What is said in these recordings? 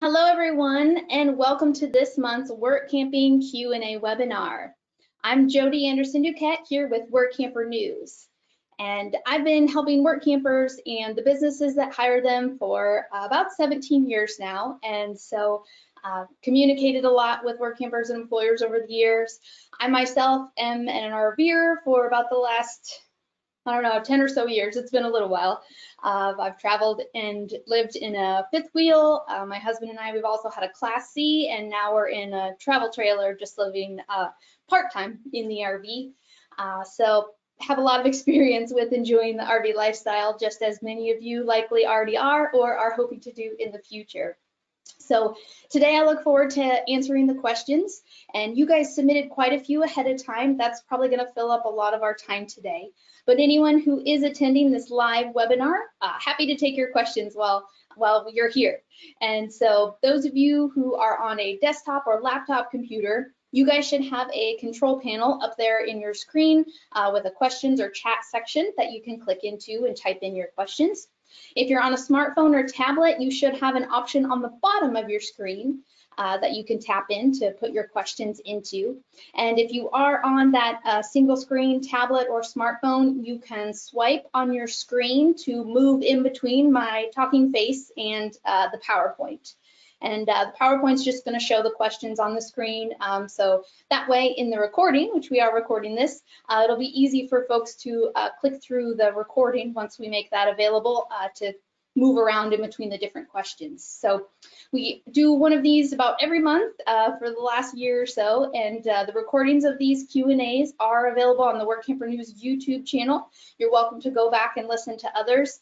Hello everyone, and welcome to this month's Workamping Q&A webinar. I'm Jody Anderson-Duquette here with Workamper News, and I've been helping Workampers and the businesses that hire them for about 17 years now, and so communicated a lot with Workampers and employers over the years. I myself am an RVer for about the last 10 or so years. It's been a little while. I've traveled and lived in a fifth wheel. My husband and I, we've also had a Class C, and now we're in a travel trailer, just living part-time in the RV. So have a lot of experience with enjoying the RV lifestyle, just as many of you likely already are or are hoping to do in the future. So today I look forward to answering the questions, and you guys submitted quite a few ahead of time. That's probably going to fill up a lot of our time today. But anyone who is attending this live webinar, happy to take your questions while you're here. And so those of you who are on a desktop or laptop computer, you guys should have a control panel up there in your screen with a questions or chat section that you can click into and type in your questions. If you're on a smartphone or tablet, you should have an option on the bottom of your screen that you can tap in to put your questions into. And if you are on that single screen tablet or smartphone, you can swipe on your screen to move in between my talking face and the PowerPoint. And the PowerPoint's just going to show the questions on the screen. So that way in the recording, which we are recording this, it'll be easy for folks to click through the recording once we make that available to move around in between the different questions. So we do one of these about every month for the last year or so, and the recordings of these Q&As are available on the Workamper News YouTube channel. You're welcome to go back and listen to others.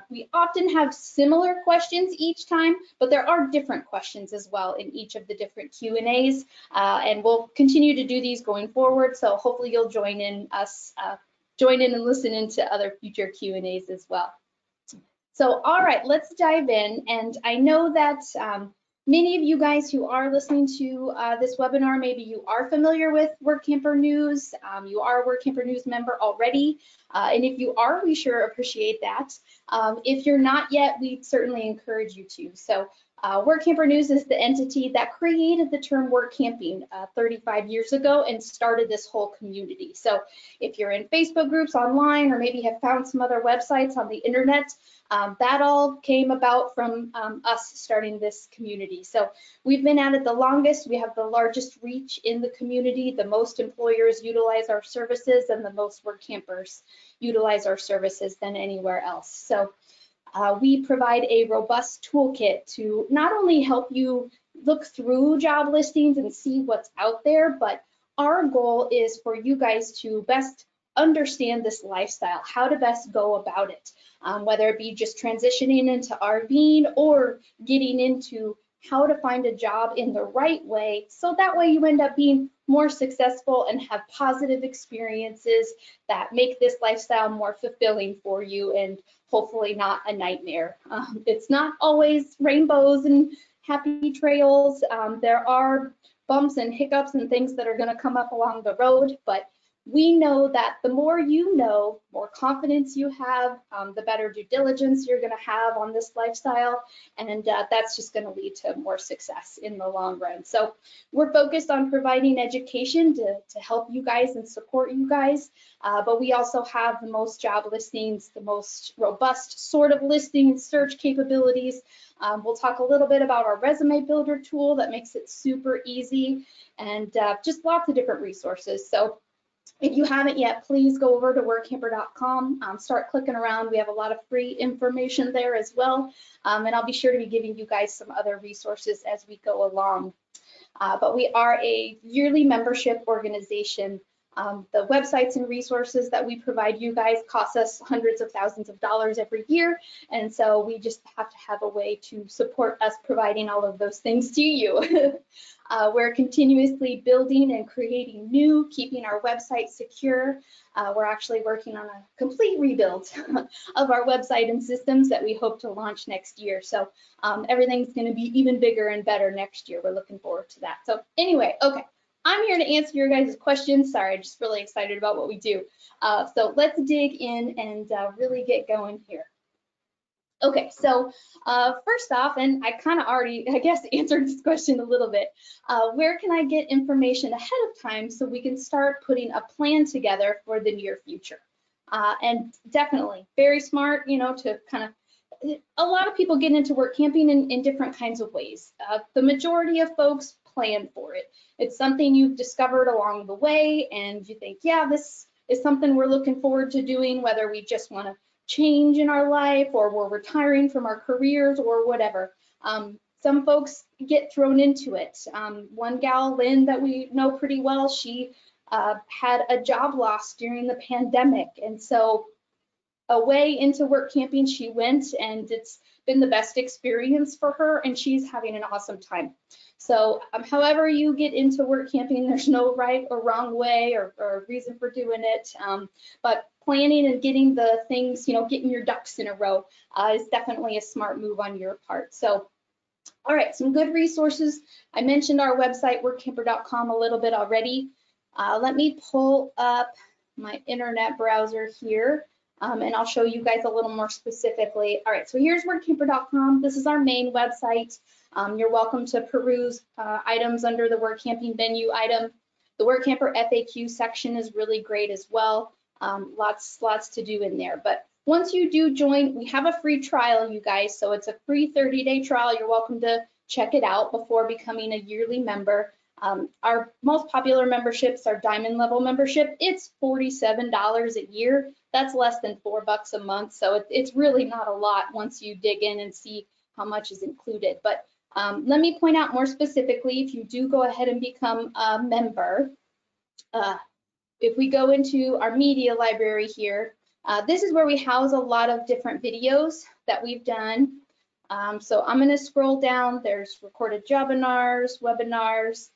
We often have similar questions each time, but there are different questions as well in each of the different Q&As, and we'll continue to do these going forward, so hopefully you'll join in and listen into other future Q&As as well. So, all right, let's dive in. And I know that many of you guys who are listening to this webinar, maybe you are familiar with Workamper News. You are a Workamper News member already. And if you are, we sure appreciate that. If you're not yet, we certainly encourage you to. So Workamper News is the entity that created the term workamping 35 years ago and started this whole community. So if you're in Facebook groups online, or maybe have found some other websites on the internet, that all came about from us starting this community. So we've been at it the longest. We have the largest reach in the community. The most employers utilize our services, and the most Workampers utilize our services than anywhere else. So we provide a robust toolkit to not only help you look through job listings and see what's out there, but our goal is for you guys to best understand this lifestyle, how to best go about it, whether it be just transitioning into RVing or getting into how to find a job in the right way, so that way you end up being more successful and have positive experiences that make this lifestyle more fulfilling for you and hopefully not a nightmare. It's not always rainbows and happy trails. There are bumps and hiccups and things that are going to come up along the road, but we know that the more you know, more confidence you have, the better due diligence you're going to have on this lifestyle, and that's just going to lead to more success in the long run. So we're focused on providing education to help you guys and support you guys, but we also have the most job listings, the most robust sort of listing search capabilities. We'll talk a little bit about our resume builder tool that makes it super easy, and just lots of different resources. So if you haven't yet, please go over to workamper.com, start clicking around. We have a lot of free information there as well, and I'll be sure to be giving you guys some other resources as we go along. But we are a yearly membership organization. The websites and resources that we provide you guys cost us hundreds of thousands of dollars every year, and so we just have to have a way to support us providing all of those things to you. We're continuously building and creating new, keeping our website secure. We're actually working on a complete rebuild of our website and systems that we hope to launch next year. So everything's going to be even bigger and better next year. We're looking forward to that. So anyway, okay. I'm here to answer your guys' questions. Sorry, I'm just really excited about what we do. So let's dig in and really get going here. Okay, so first off, and I kind of already, I guess, answered this question a little bit, where can I get information ahead of time so we can start putting a plan together for the near future? And definitely very smart, to kind of, a lot of people get into work camping in different kinds of ways. The majority of folks plan for it. It's something you've discovered along the way, and you think, yeah, this is something we're looking forward to doing, whether we just want to change in our life or we're retiring from our careers or whatever. Some folks get thrown into it. One gal, Lynn, that we know pretty well, she had a job loss during the pandemic. And so away into work camping she went, and it's been the best experience for her, and she's having an awesome time. So however you get into work camping, there's no right or wrong way or reason for doing it. But planning and getting the things, getting your ducks in a row is definitely a smart move on your part. So, all right, some good resources. I mentioned our website, workamper.com, a little bit already. Let me pull up my internet browser here, and I'll show you guys a little more specifically. All right, so here's workamper.com. This is our main website. You're welcome to peruse items under the work camping venue item. The Workamper FAQ section is really great as well. Lots to do in there. But once you do join, we have a free trial, you guys. So it's a free 30-day trial. You're welcome to check it out before becoming a yearly member. Our most popular memberships are diamond level membership. It's $47 a year. That's less than $4 a month. So it's really not a lot once you dig in and see how much is included. But let me point out more specifically, if you do go ahead and become a member, if we go into our media library here, this is where we house a lot of different videos that we've done. So I'm going to scroll down. There's recorded jobinars, webinars.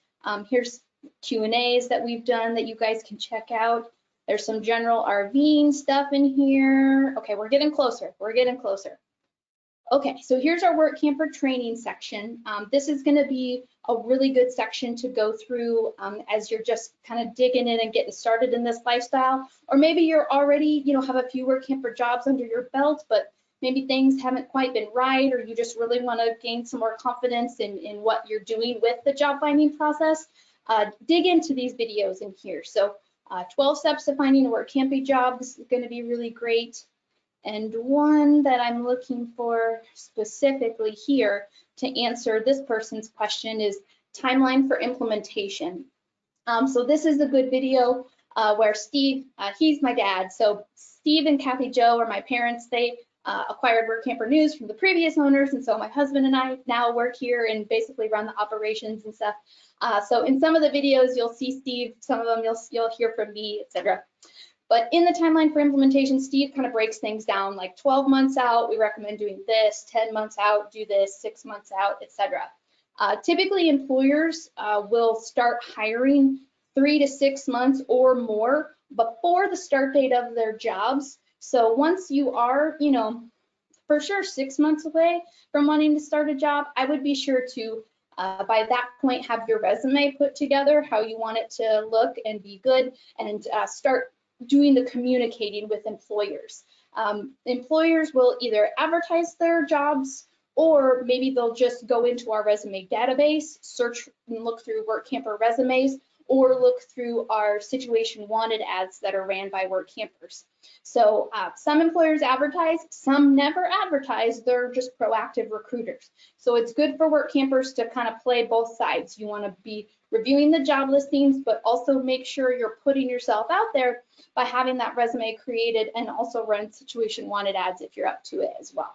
Here's Q&As that we've done that you guys can check out. There's some general RVing stuff in here. Okay, we're getting closer. We're getting closer. Okay, so here's our Workamper training section. This is going to be a really good section to go through as you're just kind of digging in and getting started in this lifestyle. Or maybe you're already, have a few Workamper jobs under your belt, but maybe things haven't quite been right, or you just really want to gain some more confidence in what you're doing with the job finding process. Dig into these videos in here. So 12 steps to finding a work camping job. This is going to be really great. And one that I'm looking for specifically here to answer this person's question is timeline for implementation. So this is a good video where Steve, he's my dad. So Steve and Kathy Joe are my parents. They acquired Workamper News from the previous owners, and so my husband and I now work here and basically run the operations and stuff. So in some of the videos, you'll see Steve. Some of them you'll hear from me, etc. But in the timeline for implementation, Steve kind of breaks things down, like 12 months out, we recommend doing this, 10 months out, do this, 6 months out, etc. Typically, employers will start hiring 3 to 6 months or more before the start date of their jobs. So once you are, for sure 6 months away from wanting to start a job, I would be sure to, by that point, have your resume put together, how you want it to look and be good, and start doing the communicating with employers. Employers will either advertise their jobs, or maybe they'll just go into our resume database, search and look through Workamper resumes, or look through our situation wanted ads that are ran by Workampers. So some employers advertise, some never advertise, they're just proactive recruiters. So it's good for Workampers to kind of play both sides. You want to be reviewing the job listings, but also make sure you're putting yourself out there by having that resume created, and also run situation wanted ads if you're up to it as well.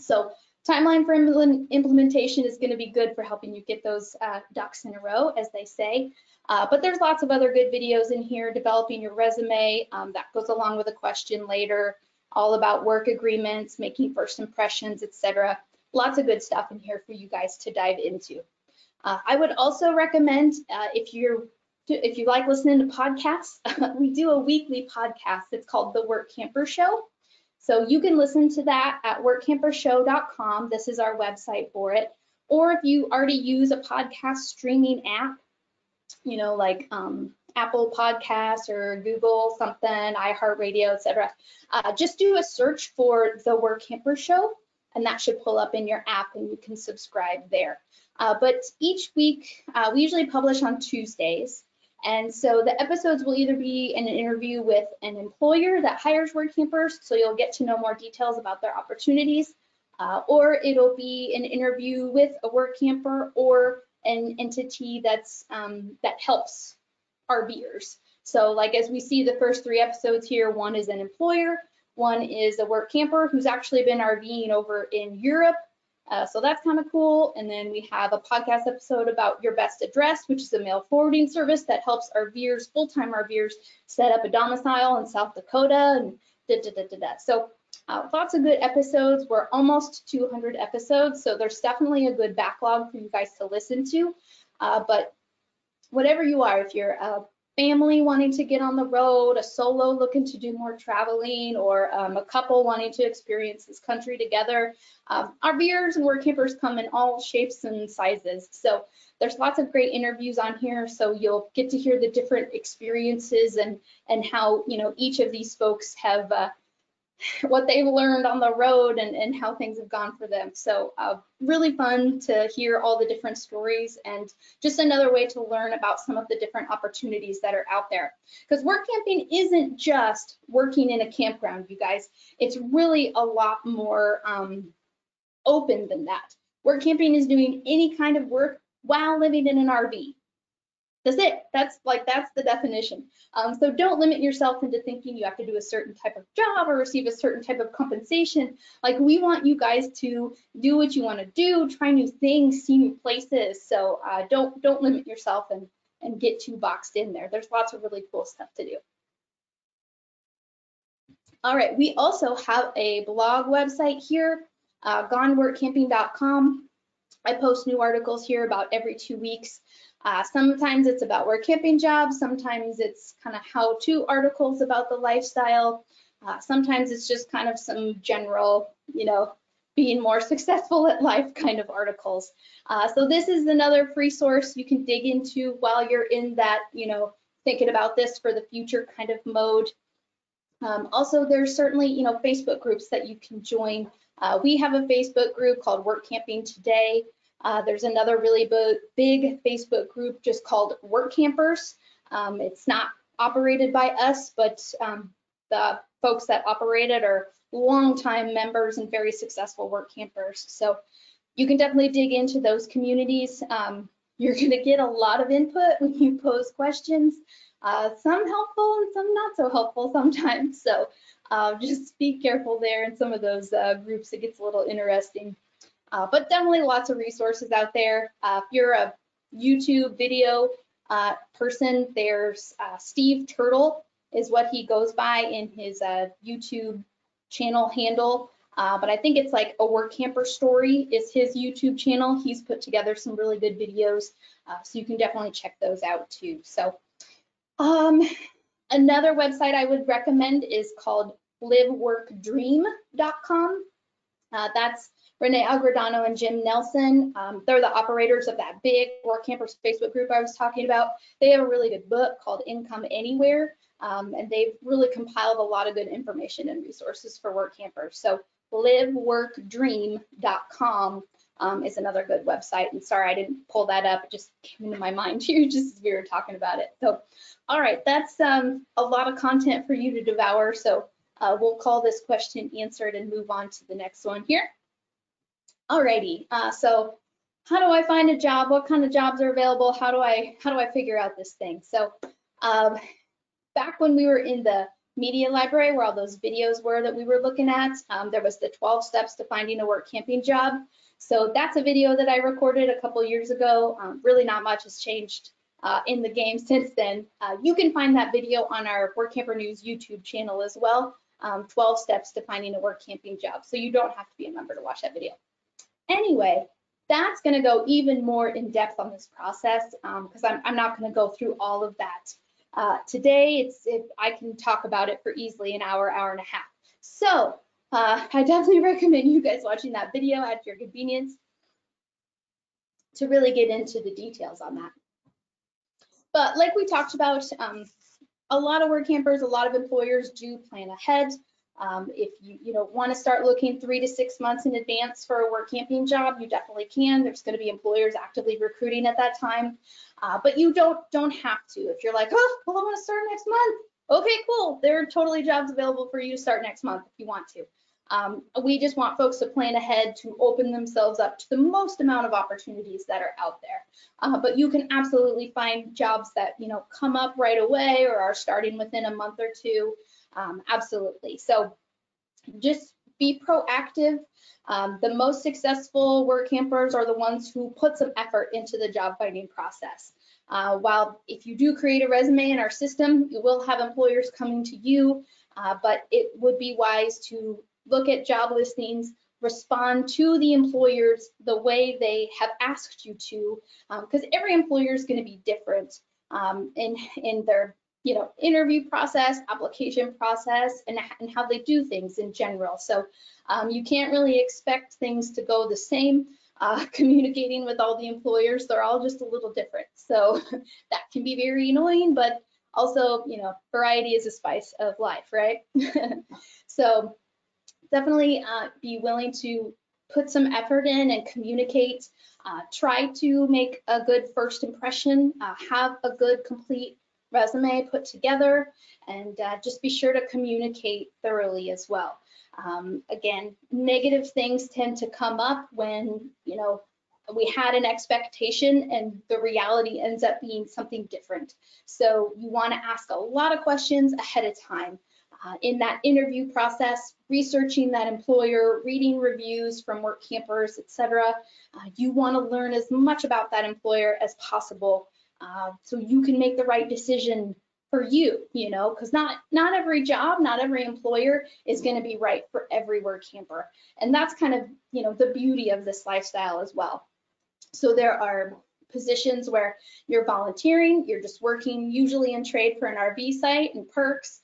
So timeline for implementation is going to be good for helping you get those ducks in a row, as they say. But there's lots of other good videos in here, developing your resume. That goes along with a question later, all about work agreements, making first impressions, etc. Lots of good stuff in here for you guys to dive into. I would also recommend, if you like listening to podcasts, we do a weekly podcast. It's called The Workamper Show. So you can listen to that at workampershow.com. This is our website for it. Or if you already use a podcast streaming app, like Apple Podcasts or Google something, iHeartRadio, etc. Just do a search for The Workamper Show, and that should pull up in your app and you can subscribe there. But each week, we usually publish on Tuesdays. And so the episodes will either be an interview with an employer that hires Workampers, so you'll get to know more details about their opportunities, or it'll be an interview with a Workamper or an entity that's that helps RVers. So like as we see the first 3 episodes here, one is an employer, one is a Workamper who's actually been RVing over in Europe. So that's kind of cool. And then we have a podcast episode about Your Best Address, which is a mail forwarding service that helps RVers, full-time RVers, set up a domicile in South Dakota and So lots of good episodes. We're almost 200 episodes, so there's definitely a good backlog for you guys to listen to. But whatever you are, if you're a family wanting to get on the road, a solo looking to do more traveling, or a couple wanting to experience this country together, RVers and Workampers come in all shapes and sizes. So there's lots of great interviews on here, so you'll get to hear the different experiences and how, you know, each of these folks have what they've learned on the road and how things have gone for them. So really fun to hear all the different stories, and just another way to learn about some of the different opportunities that are out there. Because work camping isn't just working in a campground, you guys. It's really a lot more open than that. Work camping is doing any kind of work while living in an RV. That's it. That's the definition. So don't limit yourself into thinking you have to do a certain type of job or receive a certain type of compensation. Like, we want you guys to do what you want to do, try new things, see new places. So don't limit yourself and get too boxed in there. There's lots of really cool stuff to do. All right, we also have a blog website here, goneworkcamping.com. I post new articles here about every 2 weeks. Sometimes it's about work camping jobs. Sometimes it's kind of how-to articles about the lifestyle. Sometimes it's just kind of some general, you know, being more successful at life kind of articles. So this is another free source you can dig into while you're in that, you know, thinking about this for the future kind of mode. Also, there's certainly, you know, Facebook groups that you can join. We have a Facebook group called Workamping Today. There's another really big Facebook group just called Workampers. It's not operated by us, but the folks that operate it are longtime members and very successful Workampers. So you can definitely dig into those communities. You're going to get a lot of input when you pose questions, some helpful and some not so helpful sometimes. So just be careful there in some of those groups. It gets a little interesting. But definitely lots of resources out there. If you're a YouTube video person, there's Steve Turtle is what he goes by in his YouTube channel handle. But I think it's like a Workamper story is his YouTube channel. He's put together some really good videos, so you can definitely check those out too. So another website I would recommend is called liveworkdream.com. That's Renee Agredano and Jim Nelson. They're the operators of that big Workampers Facebook group I was talking about. They have a really good book called Income Anywhere, and they've really compiled a lot of good information and resources for Workampers. So liveworkdream.com is another good website. And sorry, I didn't pull that up. It just came into my mind here just as we were talking about it. So, all right, that's a lot of content for you to devour. So we'll call this question answered and move on to the next one here. Alrighty, so how do I find a job? What kind of jobs are available? How do I figure out this thing? So back when we were in the media library where all those videos were that we were looking at, there was the 12 steps to finding a work camping job. So that's a video that I recorded a couple years ago. Really not much has changed in the game since then. You can find that video on our Workamper News YouTube channel as well. 12 steps to finding a work camping job. So you don't have to be a member to watch that video. Anyway, that's going to go even more in depth on this process because I'm not going to go through all of that. Today, I can talk about it for easily an hour, hour and a half. So I definitely recommend you guys watching that video at your convenience to really get into the details on that. But like we talked about, a lot of Workampers, a lot of employers do plan ahead. If you want to start looking 3 to 6 months in advance for a work camping job, you definitely can. There's going to be employers actively recruiting at that time, but you don't have to. If you're like, oh, well, I want to start next month. Okay, cool. There are totally jobs available for you to start next month if you want to. We just want folks to plan ahead to open themselves up to the most amount of opportunities that are out there. But you can absolutely find jobs that come up right away or are starting within a month or two. Absolutely. So just be proactive. The most successful work campers are the ones who put some effort into the job finding process. While if you do create a resume in our system, you will have employers coming to you, but it would be wise to look at job listings, respond to the employers the way they have asked you to, because every employer is going to be different in their interview process, application process, and how they do things in general. So you can't really expect things to go the same. Communicating with all the employers, they're all just a little different. So that can be very annoying, but also, variety is a spice of life, right? So definitely be willing to put some effort in and communicate. Try to make a good first impression, have a good complete resume put together, and just be sure to communicate thoroughly as well. Again, negative things tend to come up when, we had an expectation and the reality ends up being something different. So you want to ask a lot of questions ahead of time. In that interview process, researching that employer, reading reviews from work campers, etc. You want to learn as much about that employer as possible so you can make the right decision for you, because not every job, not every employer is going to be right for every work camper. And that's kind of, the beauty of this lifestyle as well. So there are positions where you're volunteering, you're just working usually in trade for an RV site and perks.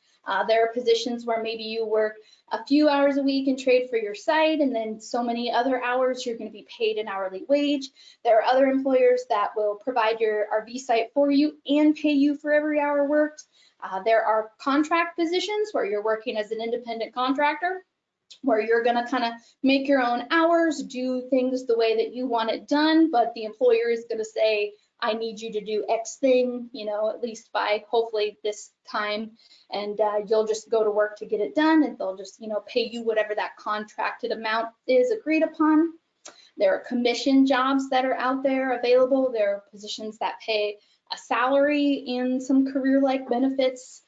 There are positions where maybe you work a few hours a week and trade for your site, and then so many other hours you're going to be paid an hourly wage. There are other employers that will provide your RV site for you and pay you for every hour worked. There are contract positions where you're working as an independent contractor, where you're going to kind of make your own hours, do things the way that you want it done, but the employer is going to say, I need you to do X thing, at least by hopefully this time, and you'll just go to work to get it done, and they'll just, pay you whatever that contracted amount is agreed upon. There are commission jobs that are out there available. There are positions that pay a salary and some career-like benefits,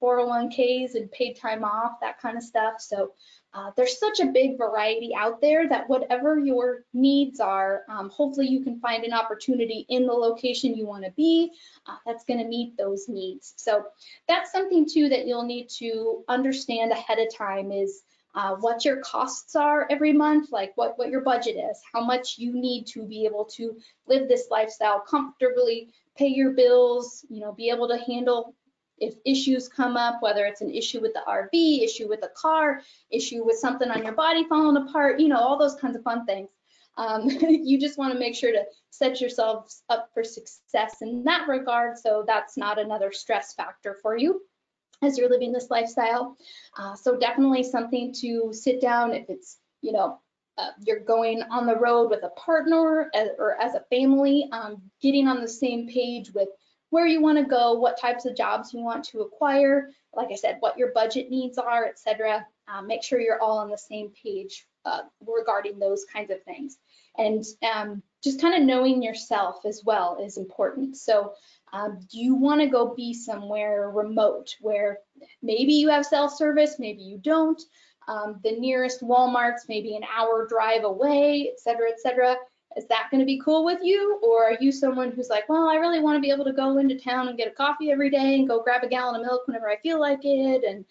401ks and paid time off, that kind of stuff. So there's such a big variety out there that whatever your needs are, hopefully you can find an opportunity in the location you want to be that's going to meet those needs. So that's something too that you'll need to understand ahead of time is what your costs are every month, like what your budget is, how much you need to be able to live this lifestyle comfortably, pay your bills, be able to handle if issues come up, whether it's an issue with the RV, issue with the car, issue with something on your body falling apart, all those kinds of fun things. You just want to make sure to set yourselves up for success in that regard, so that's not another stress factor for you as you're living this lifestyle. So definitely something to sit down if it's, you're going on the road with a partner or as a family, getting on the same page with where you want to go, what types of jobs you want to acquire, like I said, what your budget needs are, etc. Make sure you're all on the same page regarding those kinds of things. And just kind of knowing yourself as well is important. So do you want to go be somewhere remote where maybe you have self-service, maybe you don't, the nearest Walmart's maybe an hour drive away, etc., etc. Is that going to be cool with you? Or are you someone who's like, well, I really want to be able to go into town and get a coffee every day and go grab a gallon of milk whenever I feel like it, and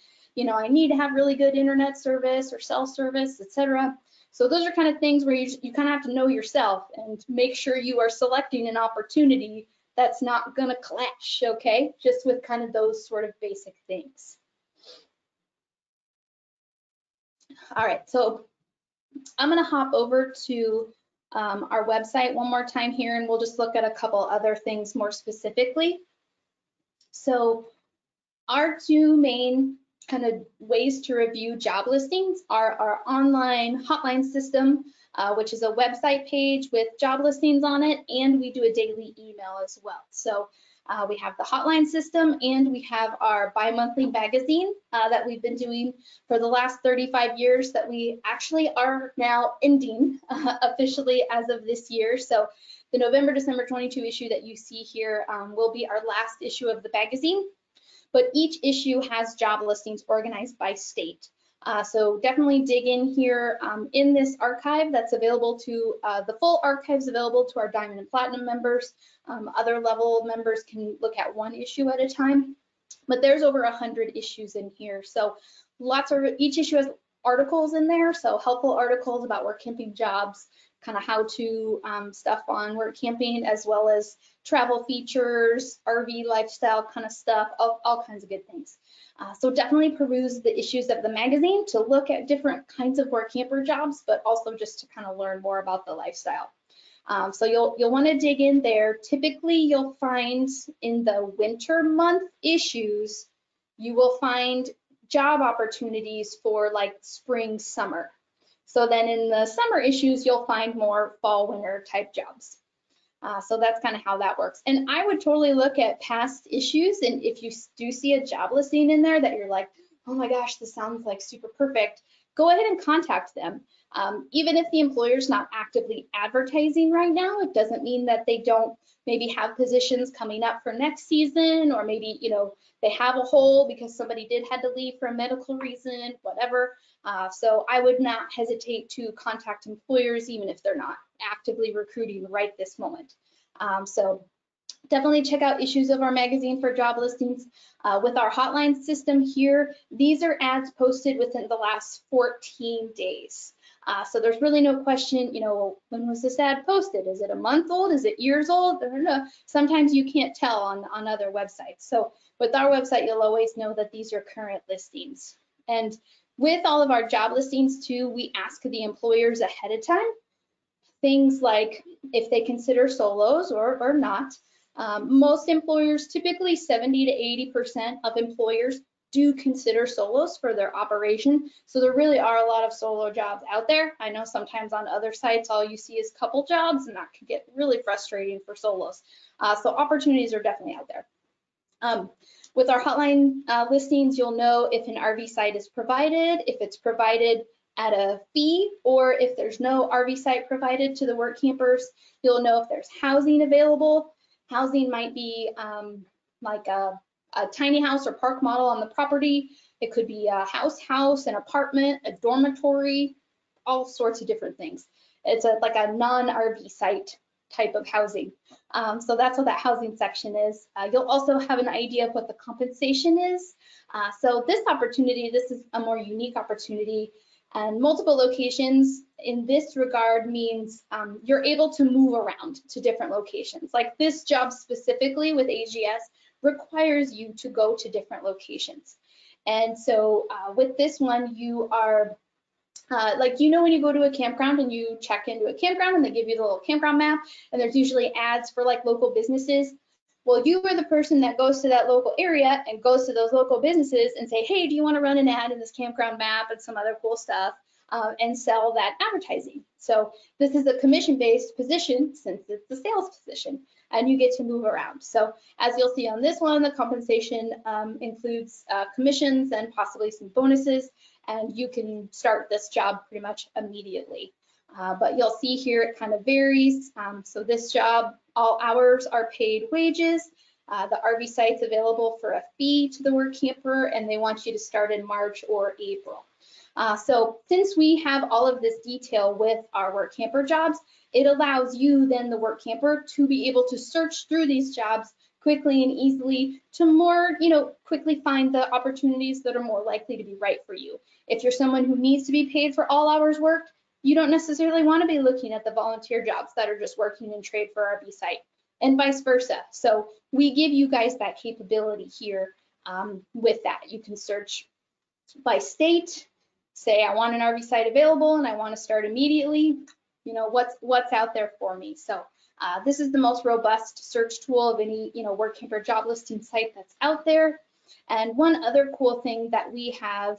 I need to have really good internet service or cell service, etc. So those are kind of things where you kind of have to know yourself and make sure you are selecting an opportunity that's not going to clash, okay? Just with kind of those sort of basic things. All right, so I'm going to hop over to our website one more time here, and we'll just look at a couple other things more specifically. So our two main kind of ways to review job listings are our online hotline system, which is a website page with job listings on it, and we do a daily email as well. So we have the hotline system, and we have our bi-monthly magazine that we've been doing for the last 35 years that we actually are now ending officially as of this year. So the November-December 22 issue that you see here will be our last issue of the magazine. But each issue has job listings organized by state. So definitely dig in here in this archive that's available to, the full archive's available to our Diamond and Platinum members. Other level members can look at one issue at a time, but there's over 100 issues in here. So lots of, each issue has articles in there, so helpful articles about work camping jobs, kind of how to stuff on work camping, as well as travel features, RV lifestyle kind of stuff, all kinds of good things. So definitely peruse the issues of the magazine to look at different kinds of work camper jobs, but also just to kind of learn more about the lifestyle. So you'll want to dig in there. Typically, you'll find in the winter month issues, you will find job opportunities for like spring, summer. So then in the summer issues, you'll find more fall, winter type jobs. So that's kind of how that works. And I would totally look at past issues, and if you do see a job listing in there that you're like, oh my gosh, this sounds like super perfect, go ahead and contact them. Even if the employer's not actively advertising right now, it doesn't mean that they don't maybe have positions coming up for next season, or maybe, you know, they have a hole because somebody did had to leave for a medical reason, whatever. So I would not hesitate to contact employers, even if they're not actively recruiting right this moment. So definitely check out issues of our magazine for job listings. With our hotline system here, these are ads posted within the last 14 days. So there's really no question, you know, when was this ad posted? Is it a month old? Is it years old? Sometimes you can't tell on other websites. So with our website, you'll always know that these are current listings. And with all of our job listings too, we ask the employers ahead of time, things like if they consider solos or not. Most employers, typically 70 to 80% of employers do consider solos for their operation. So there really are a lot of solo jobs out there. I know sometimes on other sites, all you see is couple jobs, and that can get really frustrating for solos. So opportunities are definitely out there. With our hotline listings, you'll know if an RV site is provided, if it's provided at a fee, or if there's no RV site provided to the work campers. You'll know if there's housing available. Housing might be like a tiny house or park model on the property. It could be a house, an apartment, a dormitory, all sorts of different things. It's like a non-RV site type of housing. So that's what that housing section is. You'll also have an idea of what the compensation is. So this opportunity, this is a more unique opportunity, and multiple locations in this regard means you're able to move around to different locations. Like this job specifically with AGS requires you to go to different locations. And so with this one, you are like, you know, when you go to a campground and you check into a campground and they give you the little campground map, and there's usually ads for like local businesses. Well, you are the person that goes to that local area and goes to those local businesses and say, hey, do you want to run an ad in this campground map and some other cool stuff, and sell that advertising? So this is a commission-based position since it's a sales position, and you get to move around. So as you'll see on this one, the compensation includes commissions and possibly some bonuses, and you can start this job pretty much immediately. But you'll see here it kind of varies. So this job, all hours are paid wages. The RV site's available for a fee to the work camper, and they want you to start in March or April. So since we have all of this detail with our work camper jobs, it allows you then, the work camper, to be able to search through these jobs quickly and easily to more, you know, quickly find the opportunities that are more likely to be right for you. If you're someone who needs to be paid for all hours worked, you don't necessarily want to be looking at the volunteer jobs that are just working in trade for RV site, and vice versa. So we give you guys that capability here with that. You can search by state, say I want an RV site available and I want to start immediately. You know, what's out there for me. So this is the most robust search tool of any, you know, work camper job listing site that's out there. And one other cool thing that we have,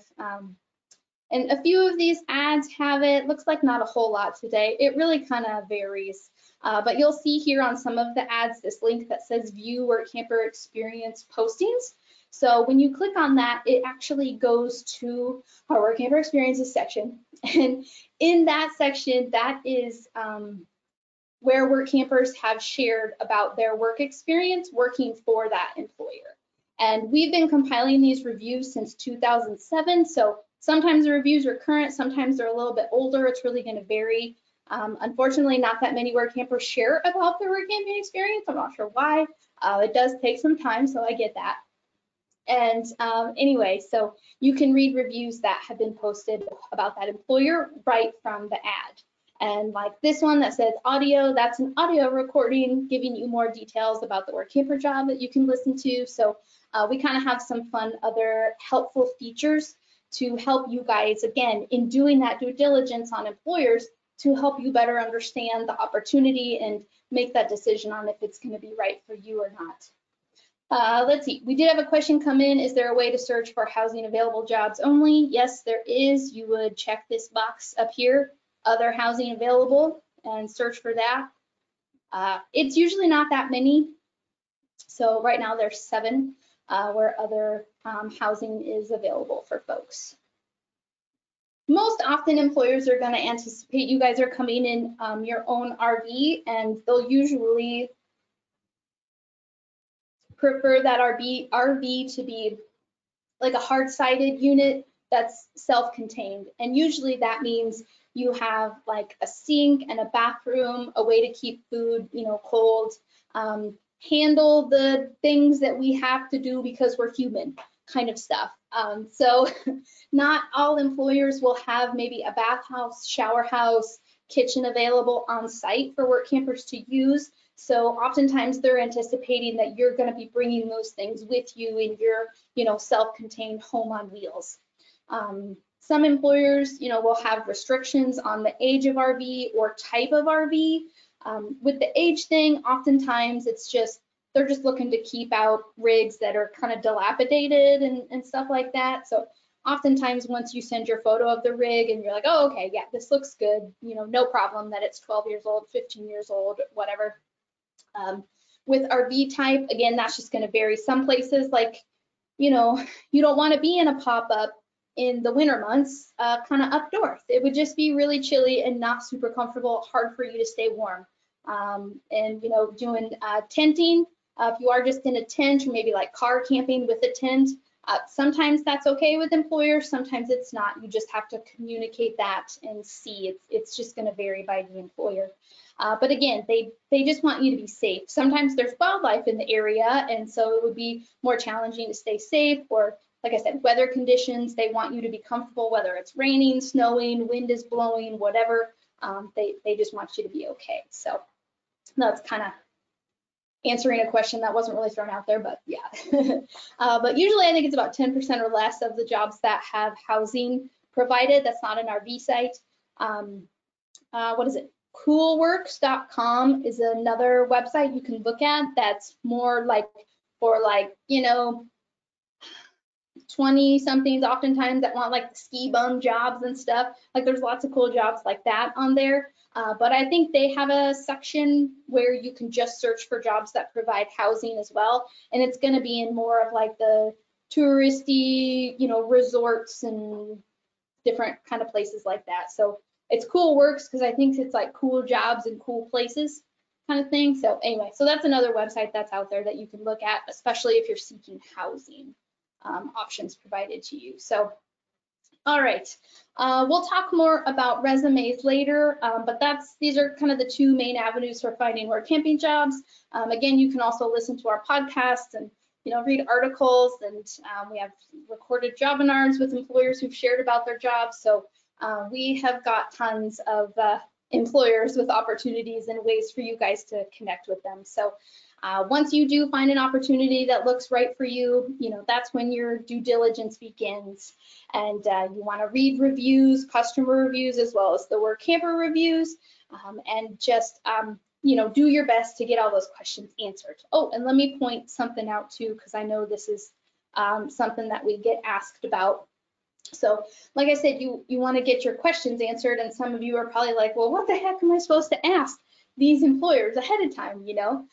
and a few of these ads have it, looks like not a whole lot today. It really kind of varies. But you'll see here on some of the ads this link that says view Workamper experience postings. So when you click on that, it actually goes to our Workamper experiences section. And in that section, that is where Workampers have shared about their work experience working for that employer. And we've been compiling these reviews since 2007. So sometimes the reviews are current, sometimes they're a little bit older. It's really going to vary. Unfortunately, not that many Workampers share about their Workamping experience. I'm not sure why. It does take some time, so I get that. And anyway, so you can read reviews that have been posted about that employer right from the ad. And like this one that says audio, that's an audio recording giving you more details about the Workamper job that you can listen to. So we kind of have some fun other helpful features to help you guys, again, in doing that due diligence on employers to help you better understand the opportunity and make that decision on if it's going to be right for you or not. Let's see, we did have a question come in. Is there a way to search for housing available jobs only? Yes, there is. You would check this box up here, other housing available, and search for that. It's usually not that many. So right now there's 7 where other housing is available for folks. Most often employers are going to anticipate you guys are coming in your own RV, and they'll usually prefer that RV to be like a hard-sided unit that's self-contained. And usually that means you have like a sink and a bathroom, a way to keep food, cold, handle the things that we have to do because we're human kind of stuff. So not all employers will have maybe a bathhouse, shower house, kitchen available on site for Workampers to use. So oftentimes they're anticipating that you're going to be bringing those things with you in your, self-contained home on wheels. Some employers, will have restrictions on the age of RV or type of RV. With the age thing, oftentimes they're just looking to keep out rigs that are kind of dilapidated and stuff like that. So oftentimes once you send your photo of the rig and you're like, oh, okay, yeah, this looks good, no problem that it's 12 years old, 15 years old, whatever. With RV type, again, that's just going to vary. Some places like, you don't want to be in a pop-up in the winter months, kind of up north. It would just be really chilly and not super comfortable, hard for you to stay warm. And, doing tenting, if you are just in a tent or maybe like car camping with a tent, sometimes that's okay with employers, sometimes it's not. You just have to communicate that and see. It's just going to vary by the employer. But again, they just want you to be safe. Sometimes there's wildlife in the area, and so it would be more challenging to stay safe, or like I said, weather conditions, they want you to be comfortable, whether it's raining, snowing, wind is blowing, whatever, they just want you to be okay. So that's kind of answering a question that wasn't really thrown out there, but yeah. But usually I think it's about 10% or less of the jobs that have housing provided. That's not an RV site. What is it? Coolworks.com is another website you can look at that's more like for 20 somethings oftentimes that want like ski bum jobs and stuff. Like there's lots of cool jobs like that on there. But I think they have a section where you can just search for jobs that provide housing as well. And it's going to be in more of like the touristy, resorts and different kind of places like that. So it's Cool Works because I think it's like cool jobs and cool places kind of thing. So anyway, so that's another website that's out there that you can look at, especially if you're seeking housing options provided to you. So, all right, we'll talk more about resumes later, but these are kind of the 2 main avenues for finding Workamping jobs. Again, you can also listen to our podcast and read articles, and we have recorded jobinars with employers who've shared about their jobs. So we have got tons of employers with opportunities and ways for you guys to connect with them. So once you do find an opportunity that looks right for you, that's when your due diligence begins. And you want to read reviews, customer reviews, as well as the Workamper reviews, and just do your best to get all those questions answered. Oh, and let me point something out too, because I know this is something that we get asked about. So like I said, you want to get your questions answered, and some of you are probably like, well, what the heck am I supposed to ask these employers ahead of time, you know?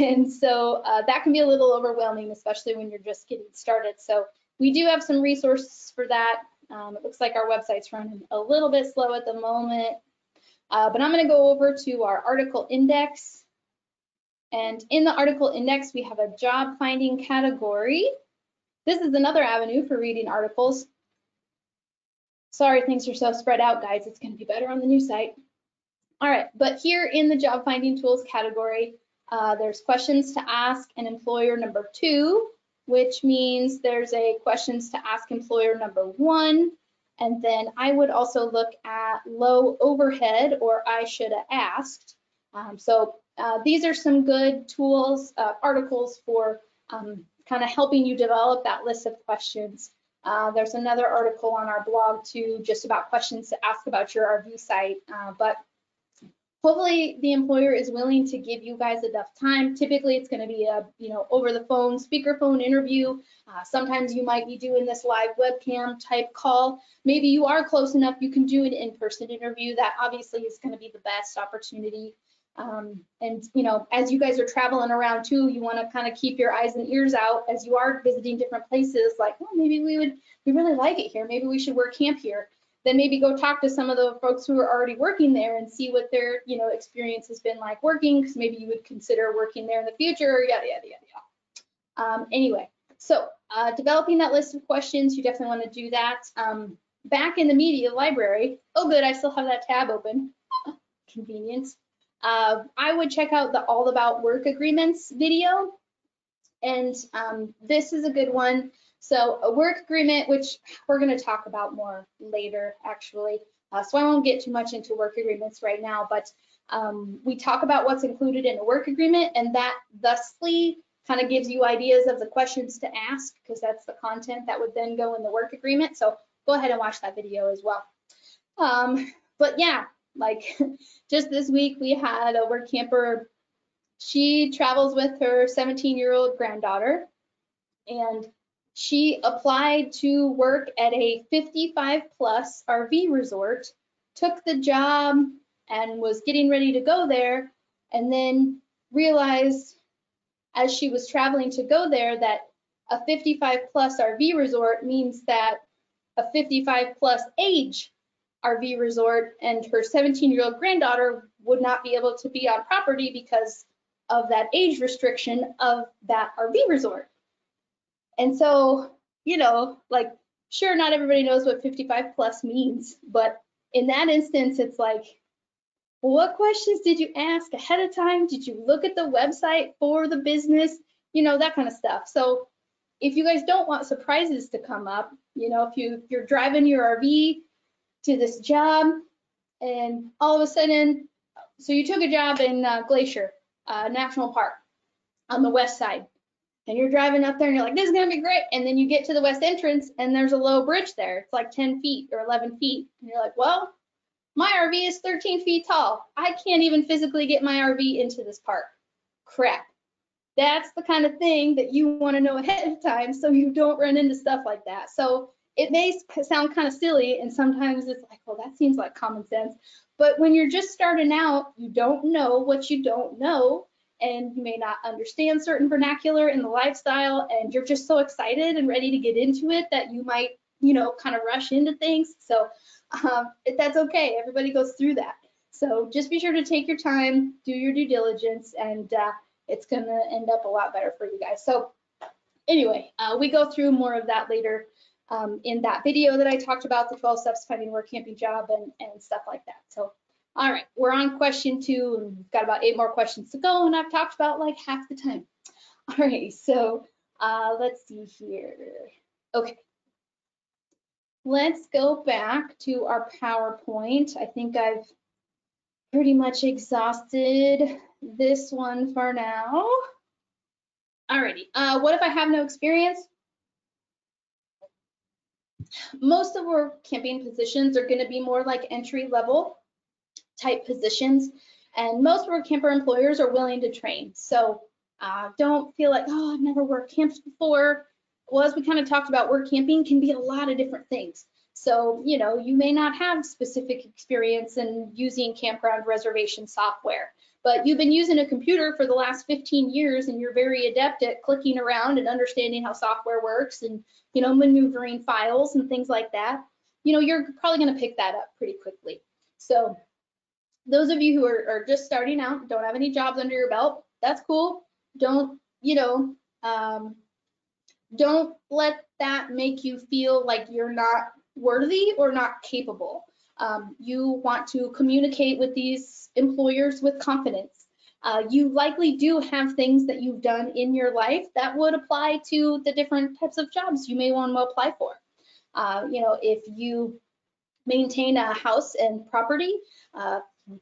And so that can be a little overwhelming, especially when you're just getting started. So we do have some resources for that. It looks like our website's running a little bit slow at the moment, but I'm going to go over to our article index. And in the article index, we have a job finding category. This is another avenue for reading articles. Sorry, things are so spread out, guys. It's going to be better on the new site. All right, but here in the job finding tools category, there's questions to ask an employer number 2, which means there's a questions to ask employer number 1. And then I would also look at low overhead, or I should have asked. So these are some good tools, articles for kind of helping you develop that list of questions. There's another article on our blog too, just about questions to ask about your RV site. But hopefully the employer is willing to give you guys enough time. Typically it's going to be a over the phone, speakerphone interview. Sometimes you might be doing this live webcam type call. Maybe you are close enough you can do an in-person interview. That obviously is going to be the best opportunity. And as you guys are traveling around too, you want to kind of keep your eyes and ears out as you are visiting different places. Like, well, maybe we really like it here. Maybe we should work camp here. Then maybe go talk to some of the folks who are already working there and see what their experience has been like working, because maybe you would consider working there in the future. Yada yada yada. Anyway, so developing that list of questions, you definitely want to do that. Back in the media library. Oh, good, I still have that tab open. Convenient. I would check out the All About Work Agreements video, and this is a good one. So a work agreement, which we're going to talk about more later, actually. So I won't get too much into work agreements right now, but we talk about what's included in a work agreement, and that thusly kind of gives you ideas of the questions to ask, because that's the content that would then go in the work agreement. So go ahead and watch that video as well. But yeah. Like just this week, we had a work camper. She travels with her 17-year-old granddaughter, and she applied to work at a 55+ RV resort, took the job and was getting ready to go there, and then realized as she was traveling to go there that a 55+ RV resort means that a 55+ age RV resort, and her 17-year-old granddaughter would not be able to be on property because of that age restriction of that RV resort. And so, like, sure, not everybody knows what 55+ means, but in that instance, it's like, well, what questions did you ask ahead of time? Did you look at the website for the business? That kind of stuff. So if you guys don't want surprises to come up, if you're driving your RV to this job, and all of a sudden, so you took a job in Glacier National Park on the west side, and you're driving up there and you're like, this is gonna be great, and then you get to the west entrance and there's a low bridge there. It's like 10 feet or 11 feet, and you're like, well, my RV is 13 feet tall. I can't even physically get my RV into this park. Crap. That's the kind of thing that you want to know ahead of time so you don't run into stuff like that. So it may sound kind of silly, and sometimes it's like, well, that seems like common sense. But when you're just starting out, you don't know what you don't know, and you may not understand certain vernacular in the lifestyle, and you're just so excited and ready to get into it that you might, kind of rush into things. So that's okay. Everybody goes through that. So just be sure to take your time, do your due diligence, and it's going to end up a lot better for you guys. So anyway, we go through more of that later. In that video that I talked about, the 12 steps to finding a work camping job and stuff like that. So, all right, we're on question 2, and we've got about 8 more questions to go, and I've talked about like half the time. All right, so let's see here. Okay, let's go back to our PowerPoint. I think I've pretty much exhausted this one for now. Alrighty, what if I have no experience? Most of our camping positions are going to be more like entry-level type positions, and most of our camper employers are willing to train. So don't feel like, oh, I've never worked camps before. Well, as we kind of talked about, work camping can be a lot of different things. So, you may not have specific experience in using campground reservation software, but you've been using a computer for the last 15 years and you're very adept at clicking around and understanding how software works and, maneuvering files and things like that. You're probably going to pick that up pretty quickly. So those of you who are just starting out, don't have any jobs under your belt, that's cool. Don't let that make you feel like you're not worthy or not capable. You want to communicate with these employers with confidence. You likely do have things that you've done in your life that would apply to the different types of jobs you may want to apply for. If you maintain a house and property,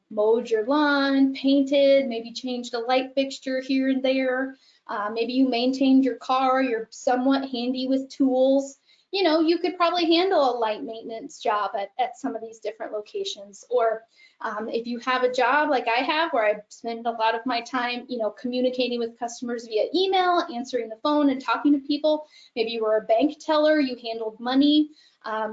mowed your lawn, painted, maybe changed a light fixture here and there. Maybe you maintained your car, you're somewhat handy with tools. You could probably handle a light maintenance job at some of these different locations. Or if you have a job like I have, where I spend a lot of my time, communicating with customers via email, answering the phone and talking to people. Maybe you were a bank teller, you handled money.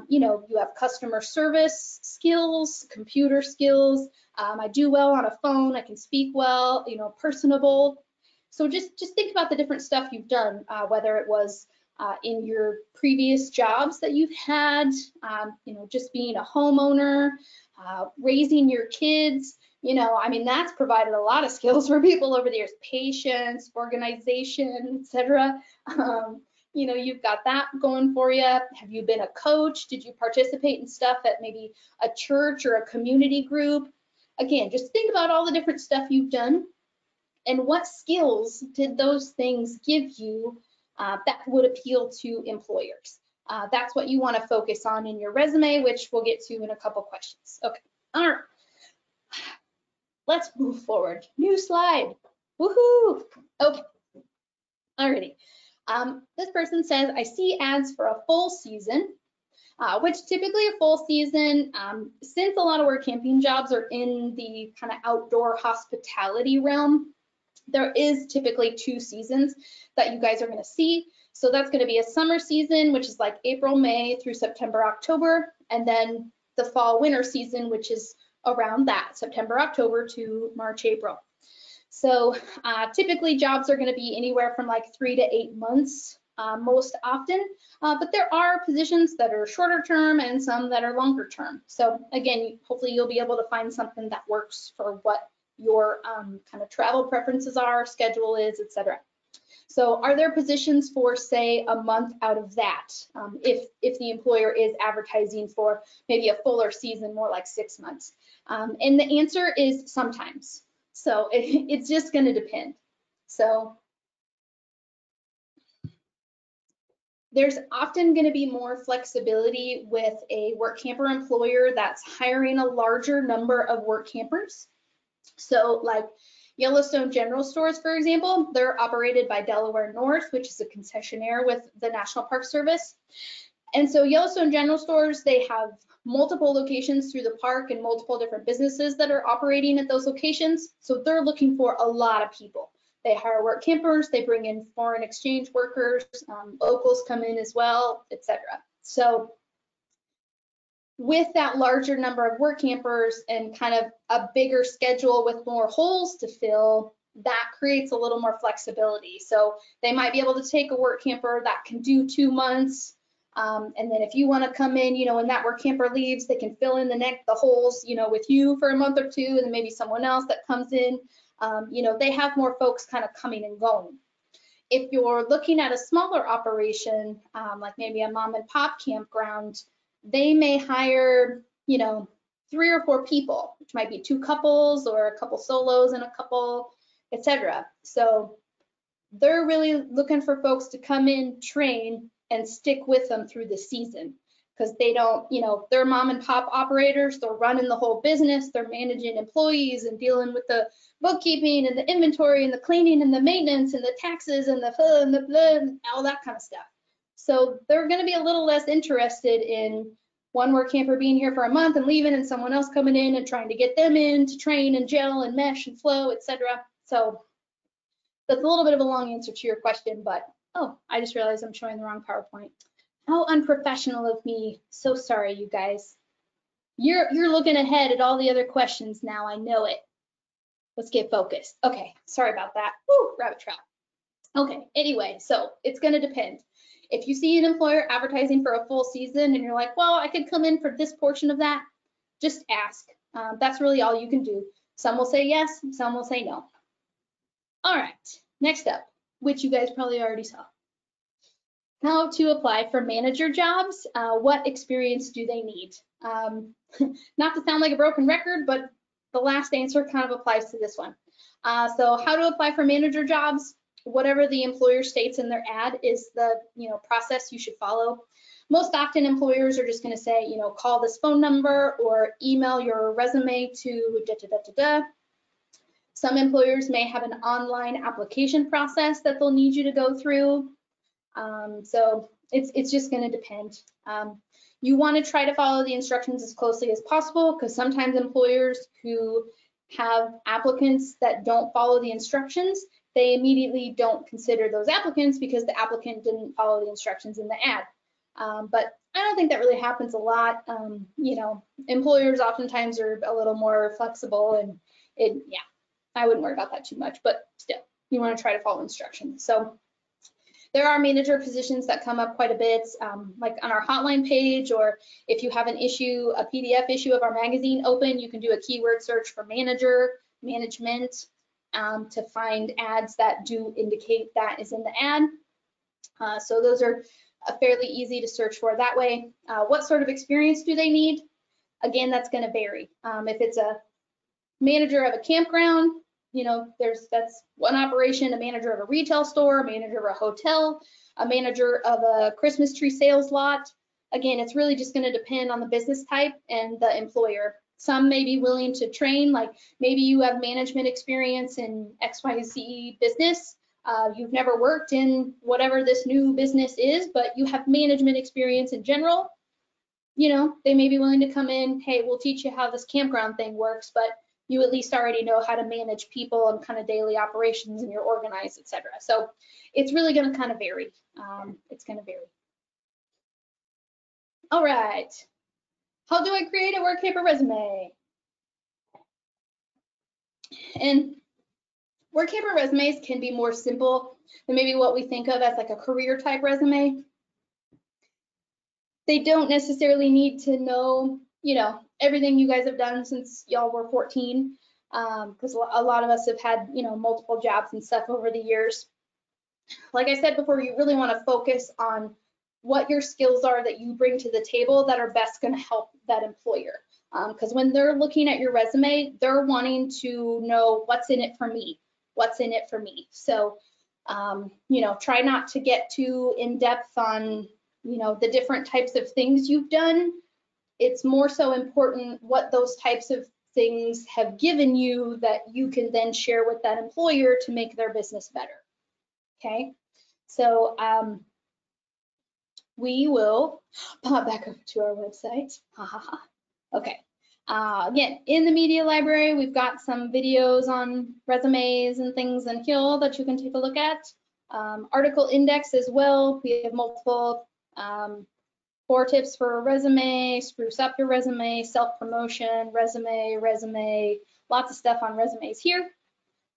You have customer service skills, computer skills. I do well on a phone, I can speak well, personable. So just think about the different stuff you've done, whether it was in your previous jobs that you've had, just being a homeowner, raising your kids. That's provided a lot of skills for people over the years: patience, organization, etc. You've got that going for you. Have you been a coach? Did you participate in stuff at maybe a church or a community group? Again, just think about all the different stuff you've done and what skills did those things give you that would appeal to employers. That's what you want to focus on in your resume, which we'll get to in a couple questions. Okay, all right. Let's move forward. New slide. Woohoo! Okay, alrighty. This person says, I see ads for a full season, which typically a full season, since a lot of work camping jobs are in the kind of outdoor hospitality realm, there is typically 2 seasons that you guys are going to see. So that's going to be a summer season, which is like April, May through September, October, and then the fall winter season, which is around that, September, October to March, April. So typically jobs are going to be anywhere from like 3 to 8 months most often, but there are positions that are shorter term and some that are longer term. So again, hopefully you'll be able to find something that works for what your kind of travel preferences are, schedule is, etc. So are there positions for, say, a month out of that, if the employer is advertising for maybe a fuller season, more like 6 months? And the answer is sometimes. So it's just going to depend. So there's often going to be more flexibility with a work camper employer that's hiring a larger number of work campers. So like Yellowstone General Stores, for example, they're operated by Delaware North, which is a concessionaire with the National Park Service. And so Yellowstone General Stores, they have multiple locations through the park and multiple different businesses that are operating at those locations. So they're looking for a lot of people. They hire work campers, they bring in foreign exchange workers, locals come in as well, etc. So with that larger number of work campers and kind of a bigger schedule with more holes to fill, that creates a little more flexibility. So they might be able to take a work camper that can do 2 months. And then if you want to come in, when that work camper leaves, they can fill in the holes, with you for a month or 2, and then maybe someone else that comes in. They have more folks kind of coming and going. If you're looking at a smaller operation, like maybe a mom and pop campground, they may hire, 3 or 4 people, which might be 2 couples or a couple solos and a couple, etc. So they're really looking for folks to come in, train, and stick with them through the season, because they don't, they're mom and pop operators, they're running the whole business, they're managing employees and dealing with the bookkeeping and the inventory and the cleaning and the maintenance and the taxes and the blah, all that kind of stuff. So they're going to be a little less interested in one work camper being here for a month and leaving and someone else coming in and trying to get them in to train and gel and mesh and flow, etc. So that's a little bit of a long answer to your question, but Oh, I just realized I'm showing the wrong PowerPoint. How unprofessional of me. So sorry, you guys. You're looking ahead at all the other questions now. I know it. Let's get focused. Okay, sorry about that. Woo, rabbit trail. Okay, anyway, so it's going to depend. If you see an employer advertising for a full season and you're like, well, I could come in for this portion of that, just ask. That's really all you can do. Some will say yes, some will say no. All right, next up, which you guys probably already saw. How to apply for manager jobs. What experience do they need? Not to sound like a broken record, but the last answer kind of applies to this one. So how to apply for manager jobs, whatever the employer states in their ad is the process you should follow. Most often employers are just going to say, call this phone number or email your resume to da, da, da, da, da. Some employers may have an online application process that they'll need you to go through. So it's just going to depend. You want to try to follow the instructions as closely as possible, because sometimes employers who have applicants that don't follow the instructions, they immediately don't consider those applicants because the applicant didn't follow the instructions in the ad. But I don't think that really happens a lot. Employers oftentimes are a little more flexible, and yeah, I wouldn't worry about that too much, but still, you want to try to follow instructions. So there are manager positions that come up quite a bit, like on our hotline page, or if you have an issue, a PDF issue of our magazine open, you can do a keyword search for manager, management, to find ads that do indicate that is in the ad. So those are fairly easy to search for that way. What sort of experience do they need? Again, that's going to vary. If it's a manager of a campground, that's one operation, a manager of a retail store, a manager of a hotel, a manager of a Christmas tree sales lot. Again, it's really just going to depend on the business type and the employer. Some may be willing to train, like maybe you have management experience in XYZ business. You've never worked in whatever this new business is, but you have management experience in general. They may be willing to come in, hey, we'll teach you how this campground thing works, but you at least already know how to manage people and kind of daily operations, and you're organized, etc. So it's really going to kind of vary. It's going to vary. All right. How do I create a Workamper resume? And Workamper resumes can be more simple than maybe what we think of as like a career type resume. They don't necessarily need to know, everything you guys have done since y'all were 14. Because a lot of us have had, multiple jobs and stuff over the years. Like I said before, you really want to focus on what your skills are that you bring to the table that are best going to help that employer. Because when they're looking at your resume, they're wanting to know what's in it for me, what's in it for me. So, try not to get too in depth on, the different types of things you've done. It's more so important what those types of things have given you that you can then share with that employer to make their business better. Okay, so we will pop back over to our website. Okay, again, in the media library, we've got some videos on resumes and things in here that you can take a look at. Article index as well. We have multiple 4 tips for a resume, spruce up your resume, self-promotion, resume, lots of stuff on resumes here.